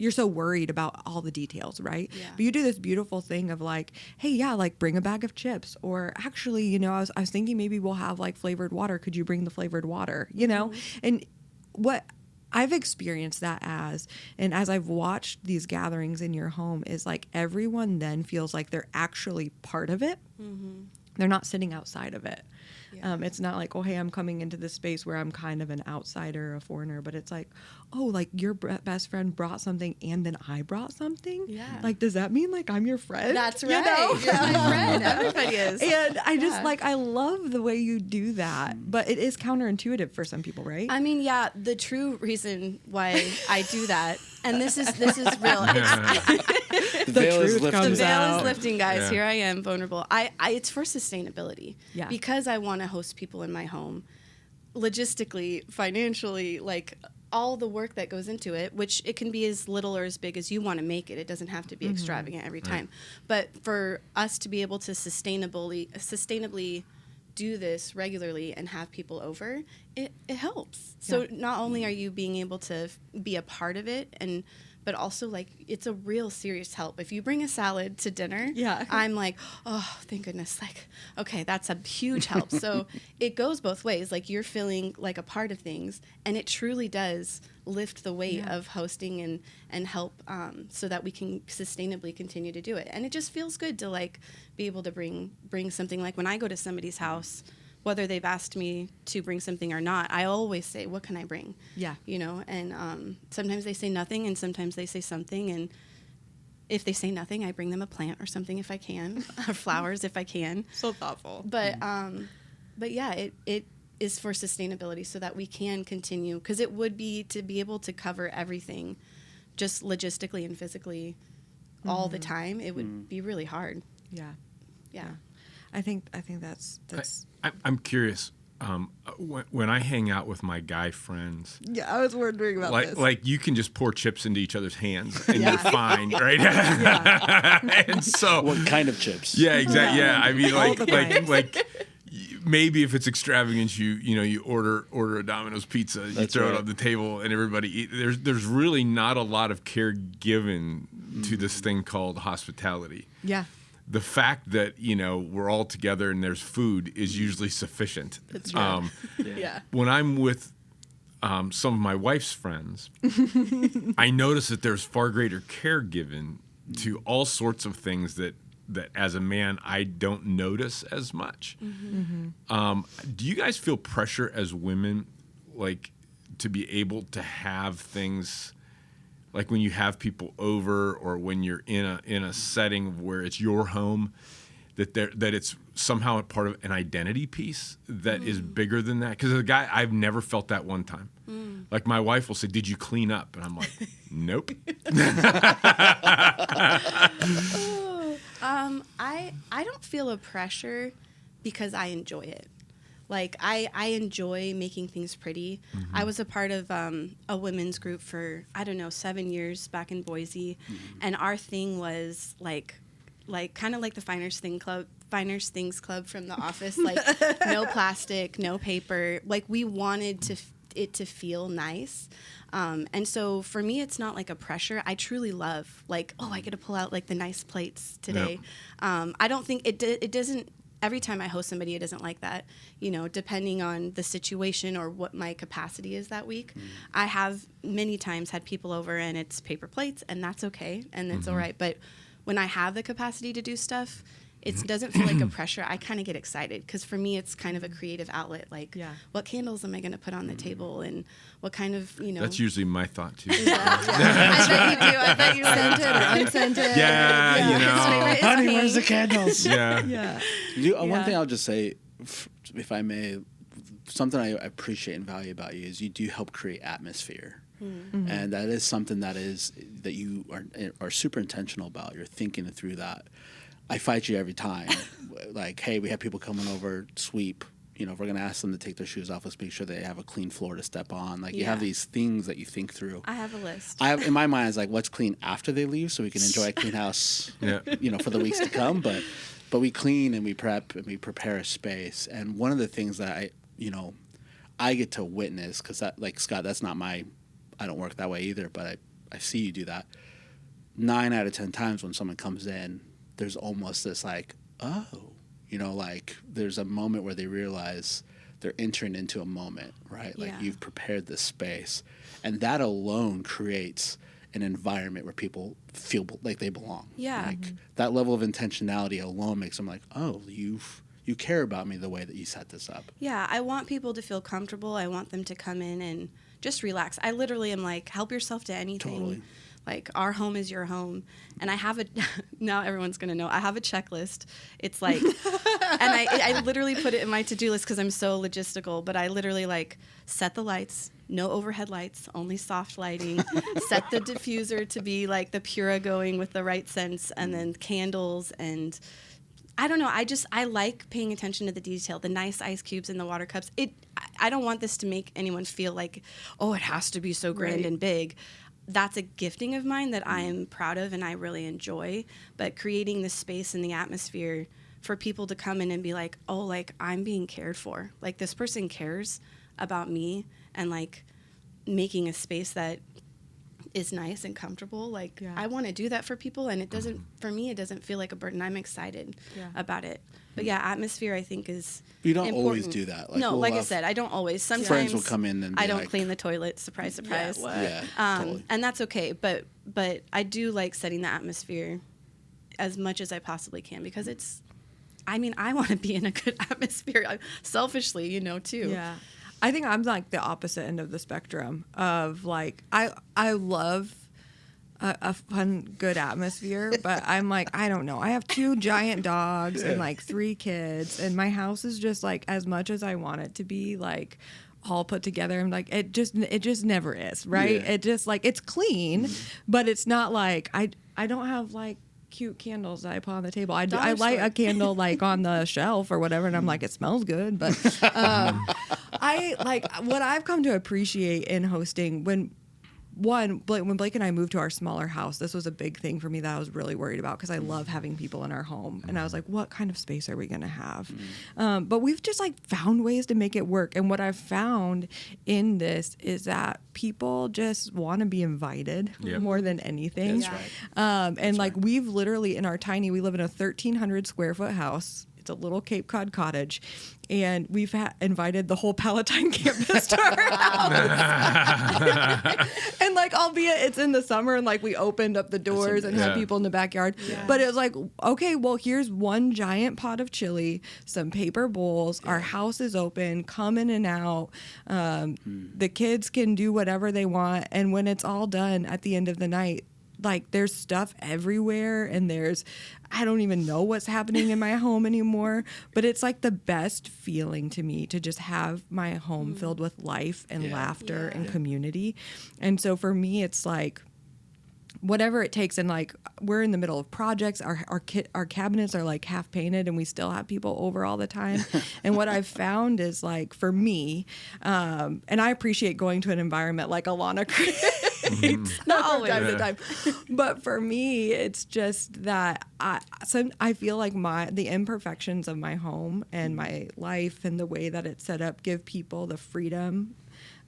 so worried about all the details, right? But you do this beautiful thing of like, hey, like bring a bag of chips, or actually, you know, I was thinking maybe we'll have like flavored water. Could you bring the flavored water? You know, and what I've experienced that as I've watched these gatherings in your home is like everyone then feels like they're actually part of it. They're not sitting outside of it. It's not like, oh, hey, I'm coming into this space where I'm kind of an outsider, a foreigner, but it's like, oh, like your best friend brought something and then I brought something. Like, does that mean like I'm your friend? That's right. You know? You're my friend. Everybody is. And I just like, I love the way you do that, but it is counterintuitive for some people, right? I mean, the true reason why I do that, and this is real. The veil is lifting. The veil is lifting, guys. Here I am, vulnerable. It's for sustainability. Because I want to host people in my home, logistically, financially, like all the work that goes into it, which it can be as little or as big as you want to make it. It doesn't have to be extravagant every time. But for us to be able to sustainably do this regularly and have people over, it helps. So not only are you being able to be a part of it, but also like it's a real serious help. If you bring a salad to dinner, I'm like, oh, thank goodness. Like, okay, that's a huge help. So it goes both ways. Like you're feeling like a part of things, and it truly does lift the weight of hosting and help so that we can sustainably continue to do it. And it just feels good to like be able to bring something. Like when I go to somebody's house, whether they've asked me to bring something or not, I always say, what can I bring? Yeah. You know, and sometimes they say nothing and sometimes they say something. And if they say nothing, I bring them a plant or something if I can, or flowers if I can. So thoughtful. But yeah, it is for sustainability so that we can continue, because it would be to be able to cover everything just logistically and physically all the time. It would be really hard. Yeah. Yeah. I think that's I'm curious. When I hang out with my guy friends, yeah, I was wondering about this. Like you can just pour chips into each other's hands and you're fine, right? And so, What kind of chips? yeah, exactly. Yeah, I mean, All the kinds. like maybe if it's extravagant, you order a Domino's pizza, you That's throw it right. on the table, and everybody eat. There's really not a lot of care given to this thing called hospitality. Yeah. The fact that we're all together and there's food is usually sufficient. That's right. Yeah. When I'm with some of my wife's friends, I notice that there's far greater care given to all sorts of things that as a man I don't notice as much. Do you guys feel pressure as women, like to be able to have things? Like when you have people over, or when you're in a setting where it's your home, that it's somehow a part of an identity piece that is bigger than that. Because as a guy, I've never felt that one time. Like my wife will say, "Did you clean up?" And I'm like, "Nope." I don't feel a pressure because I enjoy it. Like, I enjoy making things pretty. I was a part of a women's group for, 7 years back in Boise. And our thing was, like kind of like the Finers Things Club from The Office. Like, no plastic, no paper. Like, we wanted it to feel nice. And so, for me, it's not like a pressure. I truly love, like, I get to pull out, like, the nice plates today. Yep. I don't think it doesn't. Every time I host somebody, it isn't like that, depending on the situation or what my capacity is that week. I have many times had people over and it's paper plates, and that's okay, and it's all right. But when I have the capacity to do stuff, it doesn't feel like a pressure. I kind of get excited because for me, it's kind of a creative outlet. Like, what candles am I going to put on the table, and what kind of, That's usually my thought too. I bet you do. Scented or unscented. Yeah. Honey, where's the candles? Yeah. One thing I'll just say, if I may, something I appreciate and value about you is you do help create atmosphere. And that is something that you are super intentional about. You're thinking through that. I fight you every time. Like, hey, we have people coming over, sweep. If we're going to ask them to take their shoes off, let's make sure they have a clean floor to step on. Like, you have these things that you think through. I have a list. In my mind, it's like, what's clean after they leave so we can enjoy a clean house, for the weeks to come. But we clean and we prep and we prepare a space. And one of the things that I get to witness, because that, like, Scott, that's not I don't work that way either, but I see you do that. 9 out of 10 times when someone comes in, there's almost this like, like there's a moment where they realize they're entering into a moment, right? Like you've prepared this space, and that alone creates an environment where people feel like they belong. Yeah. Like that level of intentionality alone makes them like, oh, you care about me the way that you set this up. Yeah, I want people to feel comfortable. I want them to come in and just relax. I literally am like, help yourself to anything. Totally. Like, our home is your home. And I have now everyone's going to know, I have a checklist. It's like, and I literally put it in my to-do list because I'm so logistical, but I literally like set the lights, no overhead lights, only soft lighting, set the diffuser to be like the Pura going with the right scents, and then candles, and I don't know. I like paying attention to the detail, the nice ice cubes in the water cups. I don't want this to make anyone feel like, oh, it has to be so grand and big. That's a gifting of mine that I am proud of and I really enjoy. But creating the space and the atmosphere for people to come in and be like, oh, like, I'm being cared for. Like, this person cares about me, and like making a space that is nice and comfortable. Like Yeah. I want to do that for people, and it doesn't, for me, it doesn't feel like a burden. I'm excited about it. But yeah, atmosphere I think is You don't important. always do that. Like, no, we'll like I have said, I don't always. Sometimes friends will come in and be I don't like- clean the toilet. Surprise, surprise. Yeah, totally. And that's okay. But I do like setting the atmosphere as much as I possibly can, because it's, I mean, I want to be in a good atmosphere, selfishly, you know, too. Yeah. I think I'm like the opposite end of the spectrum of like, I love a fun, good atmosphere, but I'm like, I don't know. I have 2 giant dogs and like 3 kids, and my house is just like as much as I want it to be, like all put together. I'm like, it just never is, right? Yeah. It just like, it's clean, but it's not like, I don't have like cute candles that I put on the table. I Dollar light store. a candle like on the shelf or whatever, and I'm like, it smells good, but I like what I've come to appreciate in hosting when Blake and I moved to our smaller house, this was a big thing for me that I was really worried about, because I love having people in our home. And I was like, what kind of space are we going to have? But we've just like found ways to make it work. And what I've found in this is that people just want to be invited more than anything. That's right. And like we've literally we live in a 1,300 square foot house. It's a little Cape Cod cottage, and we've invited the whole Palatine campus to our house. And like, albeit it's in the summer, and like we opened up the doors and had people in the backyard. Yeah. But it was like, okay, well, here's one giant pot of chili, some paper bowls. Our house is open. Come in and out. The kids can do whatever they want, and when it's all done at the end of the night, like there's stuff everywhere, and I don't even know what's happening in my home anymore, but it's like the best feeling to me to just have my home filled with life and laughter and community. And so for me, it's like whatever it takes. And like, we're in the middle of projects. Our cabinets are like half painted, and we still have people over all the time. And what I've found is like, for me, and I appreciate going to an environment like Alana creates. Not always the time, but for me, it's just that I feel like the imperfections of my home and my life and the way that it's set up give people the freedom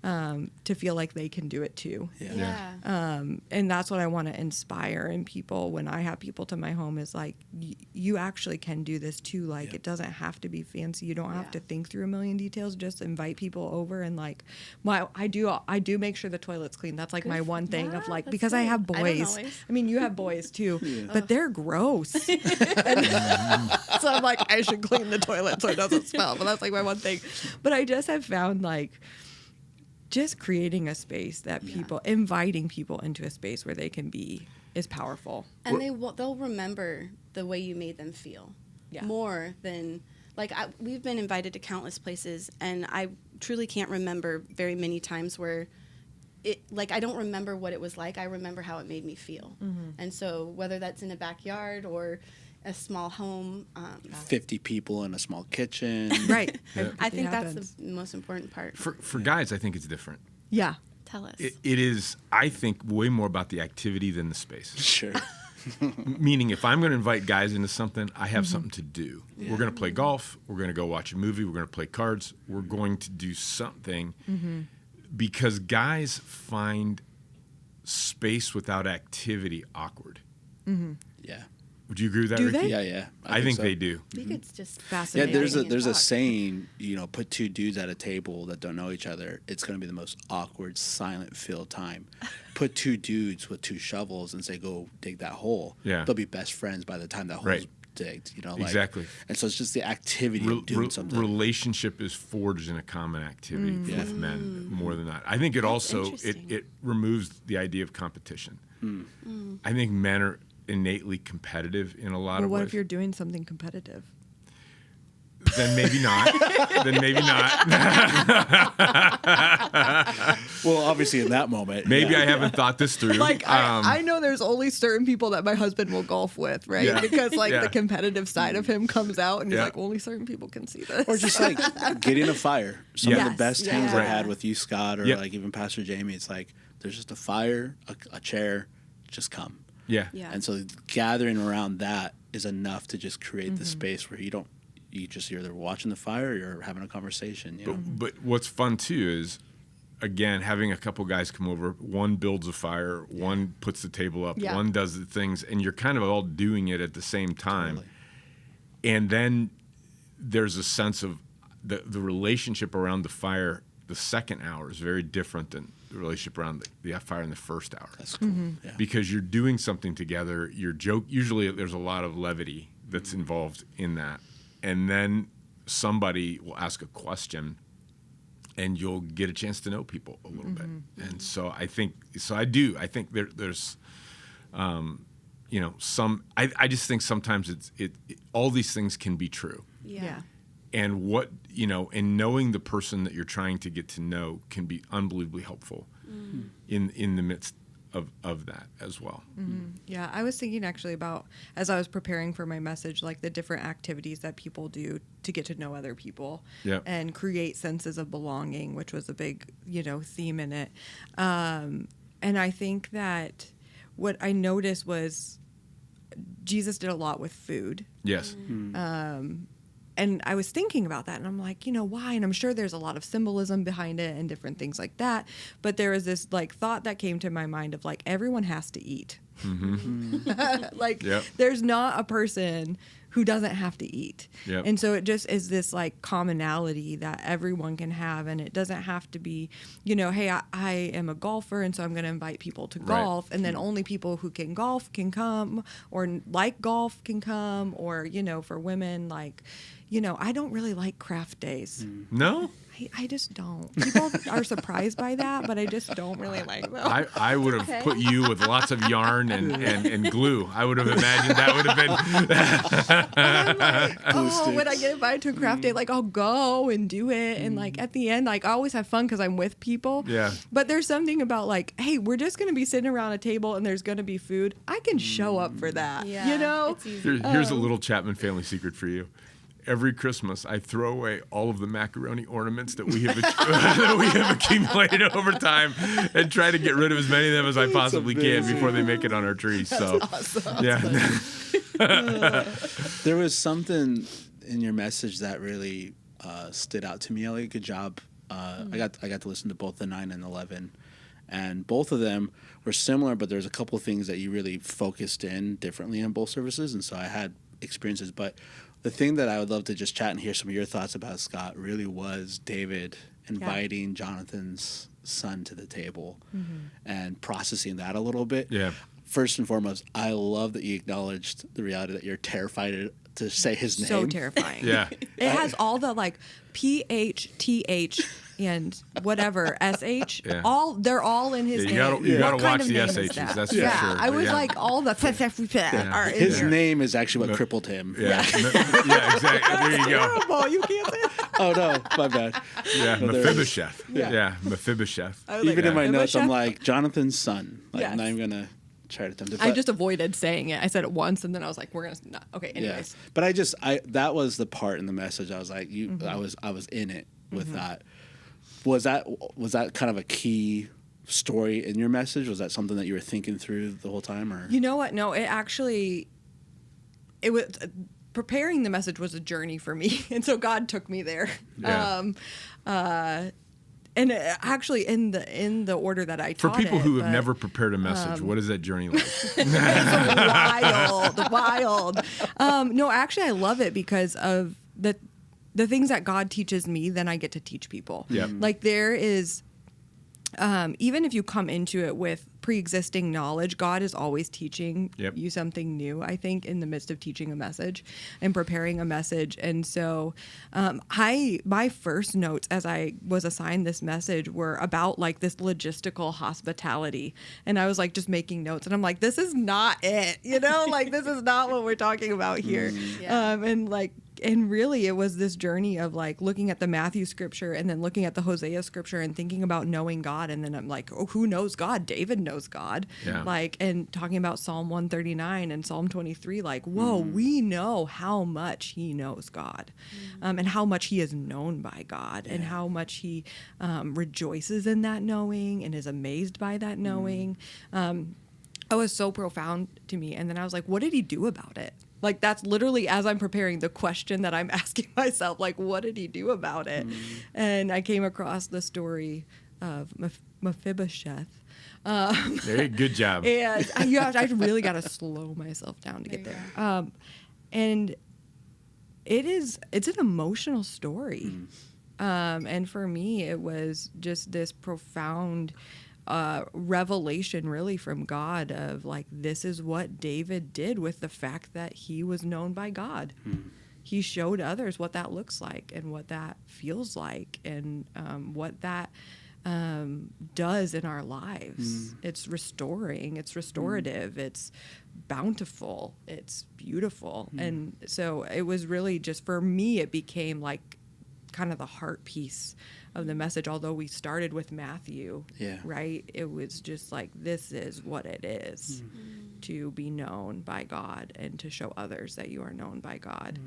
to feel like they can do it too. And that's what I want to inspire in people when I have people to my home, is like, you actually can do this too. Like, it doesn't have to be fancy. You don't have to think through a million details. Just invite people over, and like, I do make sure the toilet's clean. That's like my one thing of like, that's because I good. have I don't boys. always. I mean, you have boys too, but they're gross. And so I'm like, I should clean the toilet so it doesn't smell. But that's like my one thing. But I just have found like, just creating a space that inviting people into a space where they can be is powerful. And they'll remember the way you made them feel more than, like, we've been invited to countless places, and I truly can't remember very many times where I don't remember what it was like. I remember how it made me feel. And so whether that's in a backyard or a small home, 50 people in a small kitchen. Right. I think happens. that's the most important part. For guys, I think it's different. Yeah. Tell us. It is, I think, way more about the activity than the space. Sure. Meaning, if I'm going to invite guys into something, I have something to do. We're going to play golf. We're going to go watch a movie. We're going to play cards. We're going to do something, because guys find space without activity awkward. Yeah. Would you agree with that, Do Ricky? they? Yeah. I think so. they do. I think it's just Yeah, Fascinating. there's a saying, put 2 dudes at a table that don't know each other, it's going to be the most awkward, silent filled time. Put 2 dudes with 2 shovels and say, go dig that hole. Yeah. They'll be best friends by the time that hole's Right. digged. Exactly. And so it's just the activity of doing something. Relationship is forged in a common activity with men more than that. I think it also interesting. it removes the idea of competition. I think men are innately competitive in a lot Well, of what ways. if you're doing something competitive? Then maybe not. Then maybe not. Well, obviously in that moment. Maybe I haven't thought this through. Like, I know there's only certain people that my husband will golf with, right? Yeah. Because like Yeah. the competitive side of him comes out, and he's Yeah. like, only certain people can see this. Or just like getting a fire. Some of Yes. the best hangs Yeah. I had with you, Scott, or Yep. like even Pastor Jamie, it's like there's just a fire, a chair, just come. yeah. Yeah. And so gathering around that is enough to just create the space where you're either watching the fire or you're having a conversation. But what's fun too is, again, having a couple guys come over, one builds a fire, one puts the table up, one does the things, and you're kind of all doing it at the same time. Totally. And then there's a sense of the relationship around the fire. The second hour is very different than the relationship around the fire in the first hour. That's cool. Yeah. Because you're doing something together. Usually there's a lot of levity that's involved in that. And then somebody will ask a question and you'll get a chance to know people a little bit. And so I think there's, you know, I just think sometimes all these things can be true. Yeah. And what, you know, and knowing the person that you're trying to get to know can be unbelievably helpful in the midst of that as well. Yeah, I was thinking actually about, as I was preparing for my message, like the different activities that people do to get to know other people and create senses of belonging, which was a big, you know, theme in it. And I think that what I noticed was Jesus did a lot with food. Yes. And I was thinking about that, and I'm like, you know, why? And I'm sure there's a lot of symbolism behind it and different things like that. But there was this like thought that came to my mind of like, everyone has to eat. Like, there's not a person who doesn't have to eat. And so it just is this like commonality that everyone can have. And it doesn't have to be, you know, hey, I am a golfer, and so I'm going to invite people to golf. And then only people who can golf can come, or like golf can come, or, you know, for women, like, you know, I don't really like craft days. No? I just don't. People are surprised by that, but I just don't really like them. I would have put you with lots of yarn and glue. I would have imagined that would have been. I'm like, oh, when I get invited to a craft day, like I'll go and do it. And like at the end, like I always have fun because I'm with people. Yeah. But there's something about like, hey, we're just going to be sitting around a table and there's going to be food. I can show up for that. Yeah, you know? it's easy. Here's a little Chapman family secret for you. Every Christmas, I throw away all of the macaroni ornaments that we have accumulated over time, and try to get rid of as many of them as I possibly can before they make it on our tree. So, awesome. yeah. There was something in your message that really stood out to me, Elliot. Good job. I got to listen to both the 9 and 11, and both of them were similar, but there's a couple things that you really focused in differently in both services, and so I had experiences, but the thing that I would love to just chat and hear some of your thoughts about, Scott, really was David inviting Jonathan's son to the table and processing that a little bit. Yeah. First and foremost, I love that you acknowledged the reality that you're terrified to say his name. So terrifying. Yeah. It has all the like PHTH and whatever SH. Yeah. They're all in his name. You gotta What kind watch of the name is SHs. that? That's for sure. I was Yeah. like, all the are in His there. name is actually what crippled him. Yeah. Yeah, exactly. There you go. Terrible. You can't say that. Oh, no, my bad. Yeah, No, there it is. Mephibosheth. Yeah, Mephibosheth. I was like, Even in my notes, I'm Mephibosheth. like, Jonathan's son. Like, Yes. I'm not even going to try to attempt it. I but- just avoided saying it. I said it once, and then I was like, we're gonna not. Okay, anyways. Yeah. But that was the part in the message. I was like, I was in it with that. Was that kind of a key story in your message? Was that something that you were thinking through the whole time, or? You know what? No, it was preparing the message was a journey for me, and so God took me there. Yeah. And actually, in the order that I For taught people it, who have but never prepared a message, what is that journey like? it's wild. No, actually, I love it because of the things that God teaches me, then I get to teach people. Yep. Like there is, even if you come into it with pre-existing knowledge, God is always teaching you something new, I think, in the midst of teaching a message and preparing a message. And so my first notes as I was assigned this message were about like this logistical hospitality. And I was like just making notes, and I'm like, this is not it, you know, like this is not what we're talking about here. And really it was this journey of like looking at the Matthew scripture and then looking at the Hosea scripture and thinking about knowing God. And then I'm like, oh, who knows God? David knows God. Yeah. Like, and talking about Psalm 139 and Psalm 23, like, whoa, we know how much he knows God, and how much he is known by God, and how much he rejoices in that knowing and is amazed by that knowing. It was so profound to me. And then I was like, what did he do about it? Like, that's literally, as I'm preparing, the question that I'm asking myself, like, what did he do about it? And I came across the story of Mephibosheth. Good job. And I really got to slow myself down to get there. And it's an emotional story. And for me, it was just this profound revelation really from God of like, this is what David did with the fact that he was known by God. He showed others what that looks like and what that feels like and what that does in our lives. It's restoring, it's restorative, it's bountiful, it's beautiful. And so it was really just, for me, it became like kind of the heart piece of the message. Although we started with Matthew, right? It was just like, this is what it is to be known by God and to show others that you are known by God.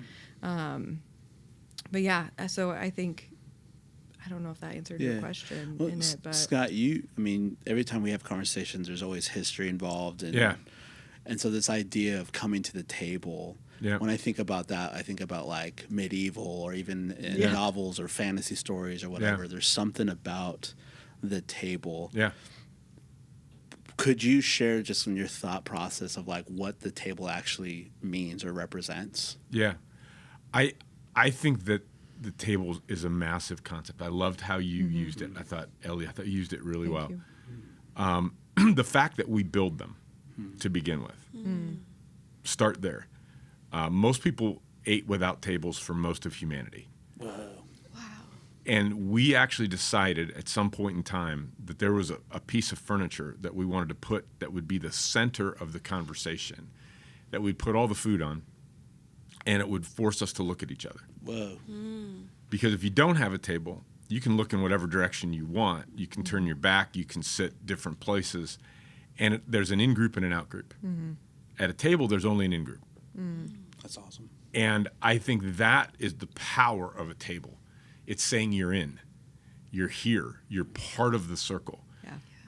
But yeah, so I think, I don't know if that answered your question in it, but Scott, every time we have conversations, there's always history involved. And so this idea of coming to the table, when I think about that, I think about like medieval or even in novels or fantasy stories or whatever. There's something about the table. Could you share just in your thought process of like what the table actually means or represents? I think that the table is a massive concept. I loved how you used it. I thought you used it really well. The fact that we build them to begin with. Start there. Most people ate without tables for most of humanity. Whoa. Wow. And we actually decided at some point in time that there was a piece of furniture that we wanted to put that would be the center of the conversation, that we'd put all the food on, and it would force us to look at each other. Whoa. Because if you don't have a table, you can look in whatever direction you want. You can turn your back. You can sit different places. And there's an in-group and an out-group. At a table, there's only an in-group. That's awesome. And I think that is the power of a table. It's saying you're in. You're here. You're part of the circle.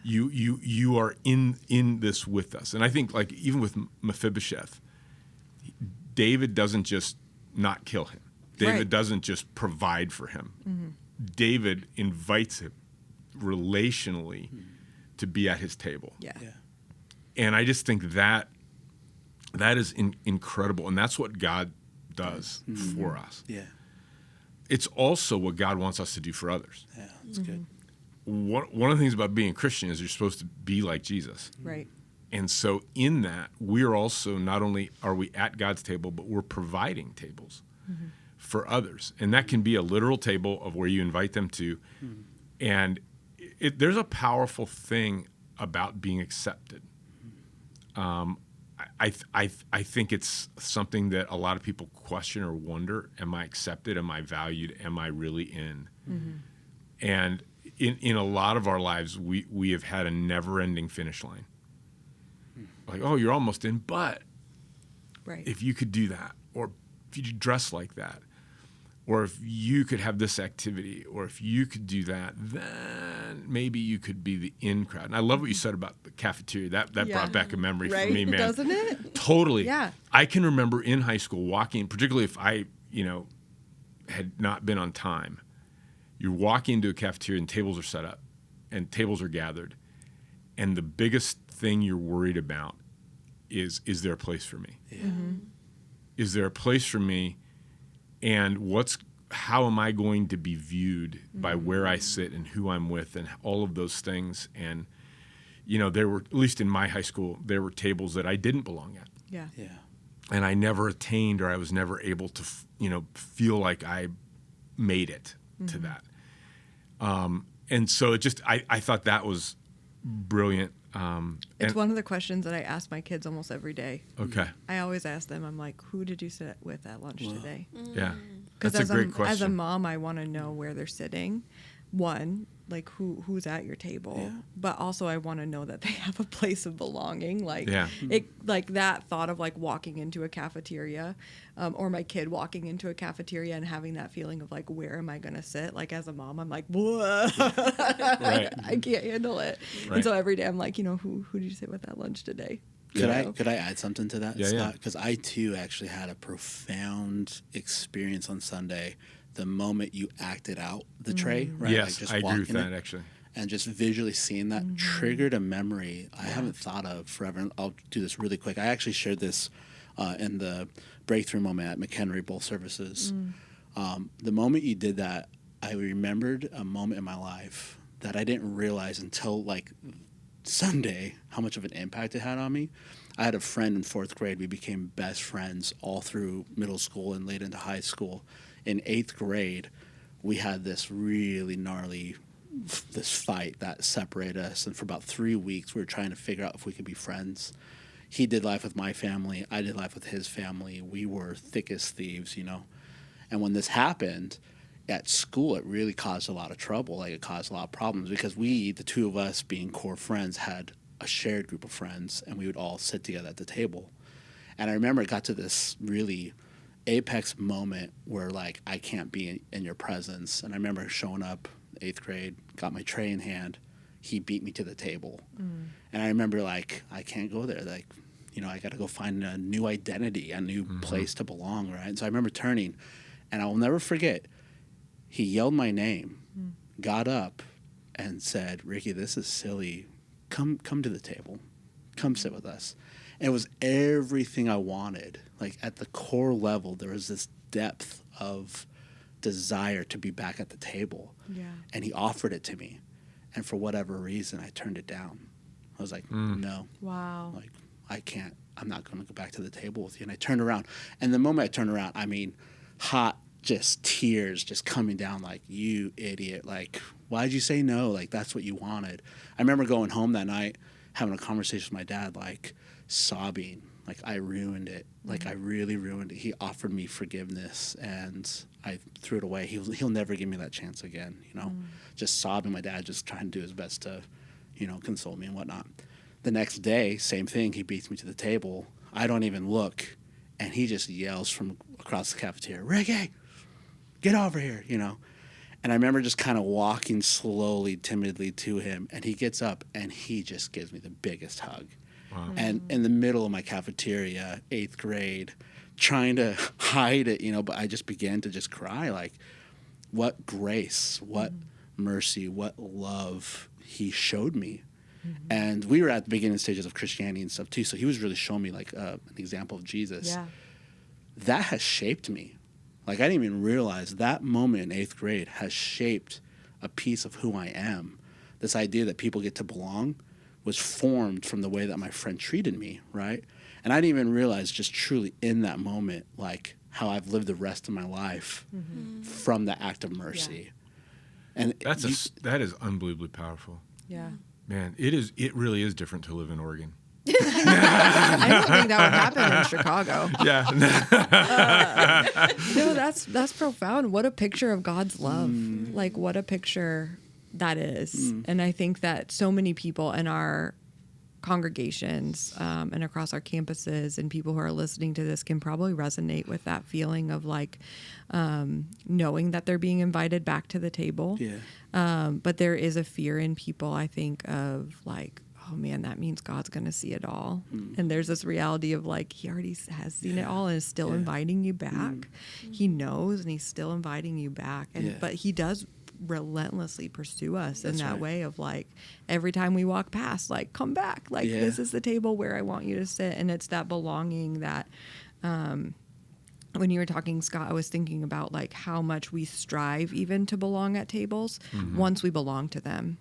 You are in this with us. And I think like even with Mephibosheth, David doesn't just not kill him. David doesn't just provide for him. David invites him relationally to be at his table. And I just think that is incredible. And that's what God does for us. It's also what God wants us to do for others. That's good. One of the things about being a Christian is you're supposed to be like Jesus. Right. And so in that, we're also, not only are we at God's table, but we're providing tables for others. And that can be a literal table of where you invite them to. And there's a powerful thing about being accepted. I think it's something that a lot of people question or wonder, am I accepted? Am I valued? Am I really in? And in a lot of our lives, we have had a never-ending finish line. Like, oh, you're almost in, but if you could do that, or if you dress like that, or if you could have this activity, or if you could do that, then maybe you could be the in crowd. And I love what you said about the cafeteria. That brought back a memory for me, man. Doesn't it? Totally. Yeah. I can remember in high school walking, particularly if I, had not been on time. You're walking into a cafeteria and tables are set up and tables are gathered. And the biggest thing you're worried about is there a place for me? Is there a place for me? And how am I going to be viewed by where I sit and who I'm with and all of those things? And, there were, at least in my high school, there were tables that I didn't belong at. And I never attained, or I was never able to, feel like I made it to that. And so I thought that was brilliant. It's one of the questions that I ask my kids almost every day. Okay. I always ask them, I'm like, who did you sit with at lunch today? Yeah. Because That's a great question. As a mom, I want to know where they're sitting. One, like who's at your table, but also I want to know that they have a place of belonging. Like that thought of like walking into a cafeteria, or my kid walking into a cafeteria and having that feeling of like, where am I going to sit? Like as a mom, I'm like, whoa, I can't handle it. And so every day I'm like, who did you sit with at lunch today? Could I add something to that, Yeah, Scott? Because I too actually had a profound experience on Sunday. The moment you acted out the tray, right? Yes, just I agree with walking that, it. actually. And just visually seeing that triggered a memory I haven't thought of forever. And I'll do this really quick. I actually shared this in the breakthrough moment at McHenry, both services. The moment you did that, I remembered a moment in my life that I didn't realize until like Sunday how much of an impact it had on me. I had a friend in 4th grade. We became best friends all through middle school and late into high school. In 8th grade, we had this really gnarly fight that separated us. And for about 3 weeks, we were trying to figure out if we could be friends. He did life with my family. I did life with his family. We were thick as thieves, you know. And when this happened at school, it really caused a lot of trouble. Like, it caused a lot of problems because we, the two of us being core friends, had a shared group of friends, and we would all sit together at the table. And I remember it got to this really apex moment where, like, I can't be in your presence. And I remember showing up 8th grade, got my tray in hand. He beat me to the table. And I remember, like, I can't go there. Like, you know, I got to go find a new identity, a new place to belong, right? And so I remember turning, and I will never forget, he yelled my name, got up, and said, "Ricky, this is silly. Come to the table. Come sit with us." And it was everything I wanted. Like, at the core level, there was this depth of desire to be back at the table. Yeah. And he offered it to me. And for whatever reason, I turned it down. I was like, no. Wow. Like, I can't. I'm not going to go back to the table with you. And I turned around. And the moment I turned around, I mean, hot, just tears just coming down like, "You idiot. Like, why'd you say no? Like, that's what you wanted." I remember going home that night, having a conversation with my dad, like, sobbing. Like, I ruined it. Like, I really ruined it. He offered me forgiveness, and I threw it away. He'll never give me that chance again, you know. Just sobbing, my dad just trying to do his best to, you know, console me and whatnot. The next day, same thing. He beats me to the table. I don't even look, and he just yells from across the cafeteria, "Ricky, get over here," you know. And I remember just kind of walking slowly, timidly to him, and he gets up, and he just gives me the biggest hug. Wow. And in the middle of my cafeteria, 8th grade, trying to hide it, you know, but I just began to just cry. Like, what grace, what mercy, what love he showed me. And we were at the beginning stages of Christianity and stuff too, so he was really showing me, like, an example of Jesus. Yeah. That has shaped me. Like, I didn't even realize that moment in 8th grade has shaped a piece of who I am. This idea that people get to belong was formed from the way that my friend treated me, right? And I didn't even realize just truly in that moment, like, how I've lived the rest of my life from the act of mercy. And that is unbelievably powerful. Yeah. Man, it really is different to live in Oregon. I don't think that would happen in Chicago. Yeah. No, that's profound. What a picture of God's love. Like, what a picture that is. And I think that so many people in our congregations and across our campuses and people who are listening to this can probably resonate with that feeling of, like, knowing that they're being invited back to the table. Yeah. But there is a fear in people, I think, of, like, oh man, that means God's going to see it all. And there's this reality of, like, he already has seen it all and is still inviting you back. He knows, and he's still inviting you back. And but he does relentlessly pursue us in that way of, like, every time we walk past, like, come back. Like, this is the table where I want you to sit. And it's that belonging that, when you were talking, Scott, I was thinking about, like, how much we strive even to belong at tables once we belong to them.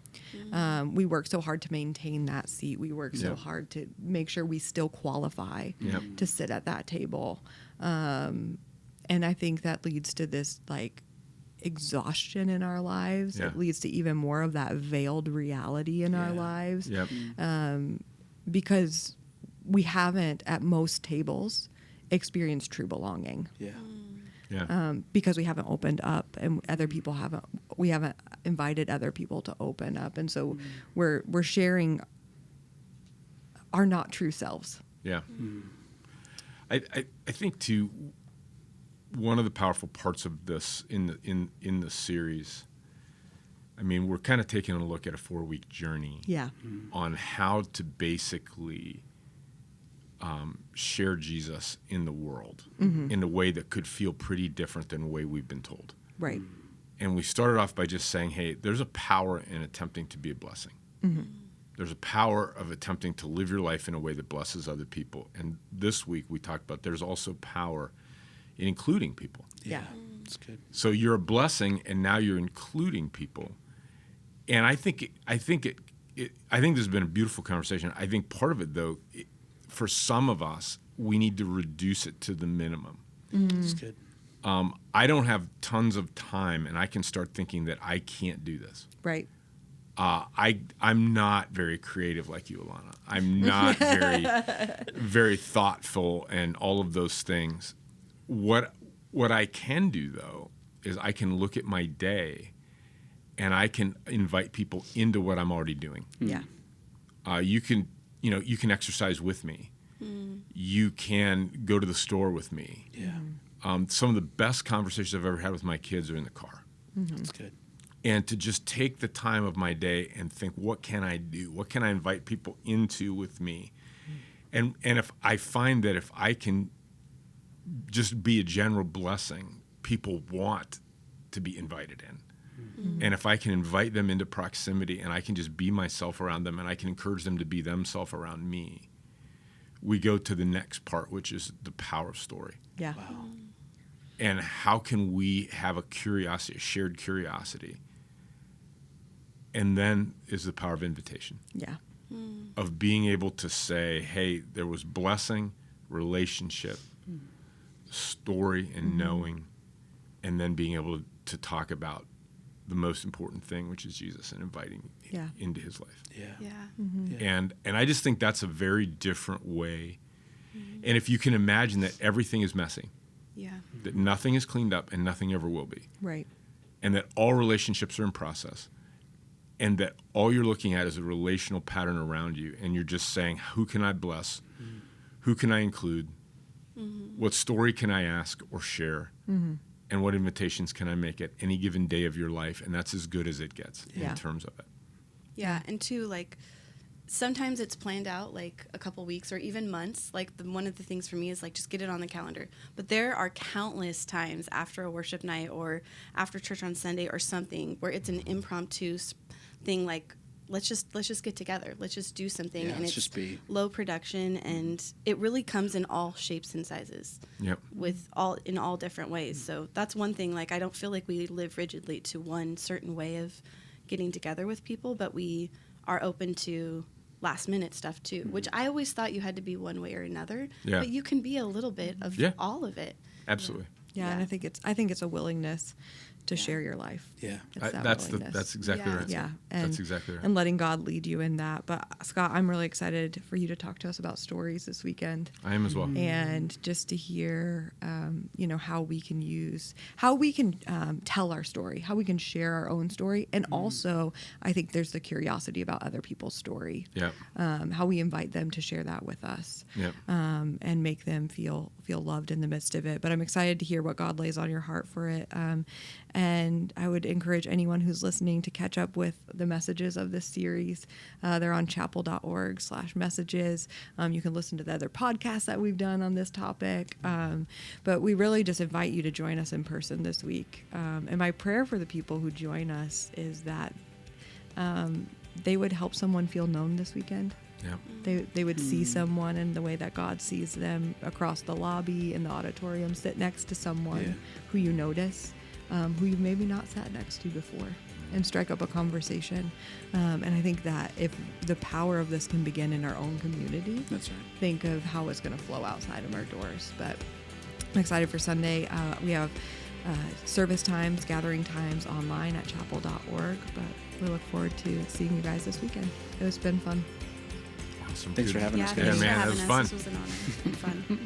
We work so hard to maintain that seat. We work so hard to make sure we still qualify to sit at that table. And I think that leads to this, like, exhaustion in our lives. It leads to even more of that veiled reality in our lives. Because we haven't, at most tables, experienced true belonging. Because we haven't opened up, and we haven't invited other people to open up, and so we're sharing our not true selves. I think too, one of the powerful parts of this in the series, I mean, we're kind of taking a look at a 4-week journey on how to basically share Jesus in the world in a way that could feel pretty different than the way we've been told. Right. And we started off by just saying, hey, there's a power in attempting to be a blessing. There's a power of attempting to live your life in a way that blesses other people. And this week we talked about there's also power in including people. Yeah. That's good. So you're a blessing, and now you're including people. And I think this has been a beautiful conversation. I think part of it, though, for some of us, we need to reduce it to the minimum. That's good. I don't have tons of time, and I can start thinking that I can't do this. Right. I'm not very creative like you, Alana. I'm not very thoughtful and all of those things. What I can do, though, is I can look at my day and I can invite people into what I'm already doing. Yeah. You can exercise with me. You can go to the store with me. Yeah. Some of the best conversations I've ever had with my kids are in the car. That's good. And to just take the time of my day and think, what can I do? What can I invite people into with me? And if I find that if I can just be a general blessing, people want to be invited in. And if I can invite them into proximity and I can just be myself around them and I can encourage them to be themselves around me, we go to the next part, which is the power of story. Yeah. Wow. And how can we have a curiosity, a shared curiosity? And then is the power of invitation, Yeah. of being able to say, hey, there was blessing, relationship, story, and knowing, and then being able to talk about the most important thing, which is Jesus, and inviting Yeah. into his life. Yeah. Yeah. Yeah. And I just think that's a very different way. And if you can imagine that everything is messy, Yeah. that nothing is cleaned up and nothing ever will be, Right. and that all relationships are in process, and that all you're looking at is a relational pattern around you, and you're just saying, who can I bless? Who can I include? What story can I ask or share? And what invitations can I make at any given day of your life? And that's as good as it gets Yeah. in terms of it. Yeah, and two, like, sometimes it's planned out like a couple weeks or even months. Like, one of the things for me is like, just get it on the calendar. But there are countless times after a worship night or after church on Sunday or something where it's an impromptu thing, like, let's just get together, let's just do something. Yeah, And let's it's just be. low production, and it really comes in all shapes and sizes Yep. in all different ways. So that's one thing. Like, I don't feel like we live rigidly to one certain way of getting together with people, but we are open to last minute stuff too, which I always thought you had to be one way or another. Yeah. But you can be a little bit of Yeah. all of it. Absolutely. Yeah. And I think it's a willingness to share your life. Yeah. It's that That's willingness. exactly Yeah. right. Yeah, That's exactly right. and letting God lead you in that. But Scott, I'm really excited for you to talk to us about stories this weekend, I am as well. and just to hear, how we can tell our story, how we can share our own story, and also I think there's the curiosity about other people's story, Yep. how we invite them to share that with us, Yep. and make them feel loved in the midst of it. But I'm excited to hear what God lays on your heart for it. And I would encourage anyone who's listening to catch up with the messages of this series. They're on chapel.org/messages. You can listen to the other podcasts that we've done on this topic. But we really just invite you to join us in person this week. And my prayer for the people who join us is that they would help someone feel known this weekend. Yep. They would see someone in the way that God sees them across the lobby, in the auditorium, sit next to someone who you notice, who you've maybe not sat next to before, and strike up a conversation. And I think that if the power of this can begin in our own community, That's right. think of how it's going to flow outside of our doors. But I'm excited for Sunday. We have service times, gathering times online at chapel.org, but we look forward to seeing you guys this weekend. It's been fun. Awesome. Thanks Good. for having Yeah, us, thanks guys. for man, that having was us. fun. This was an honor and fun. Yeah.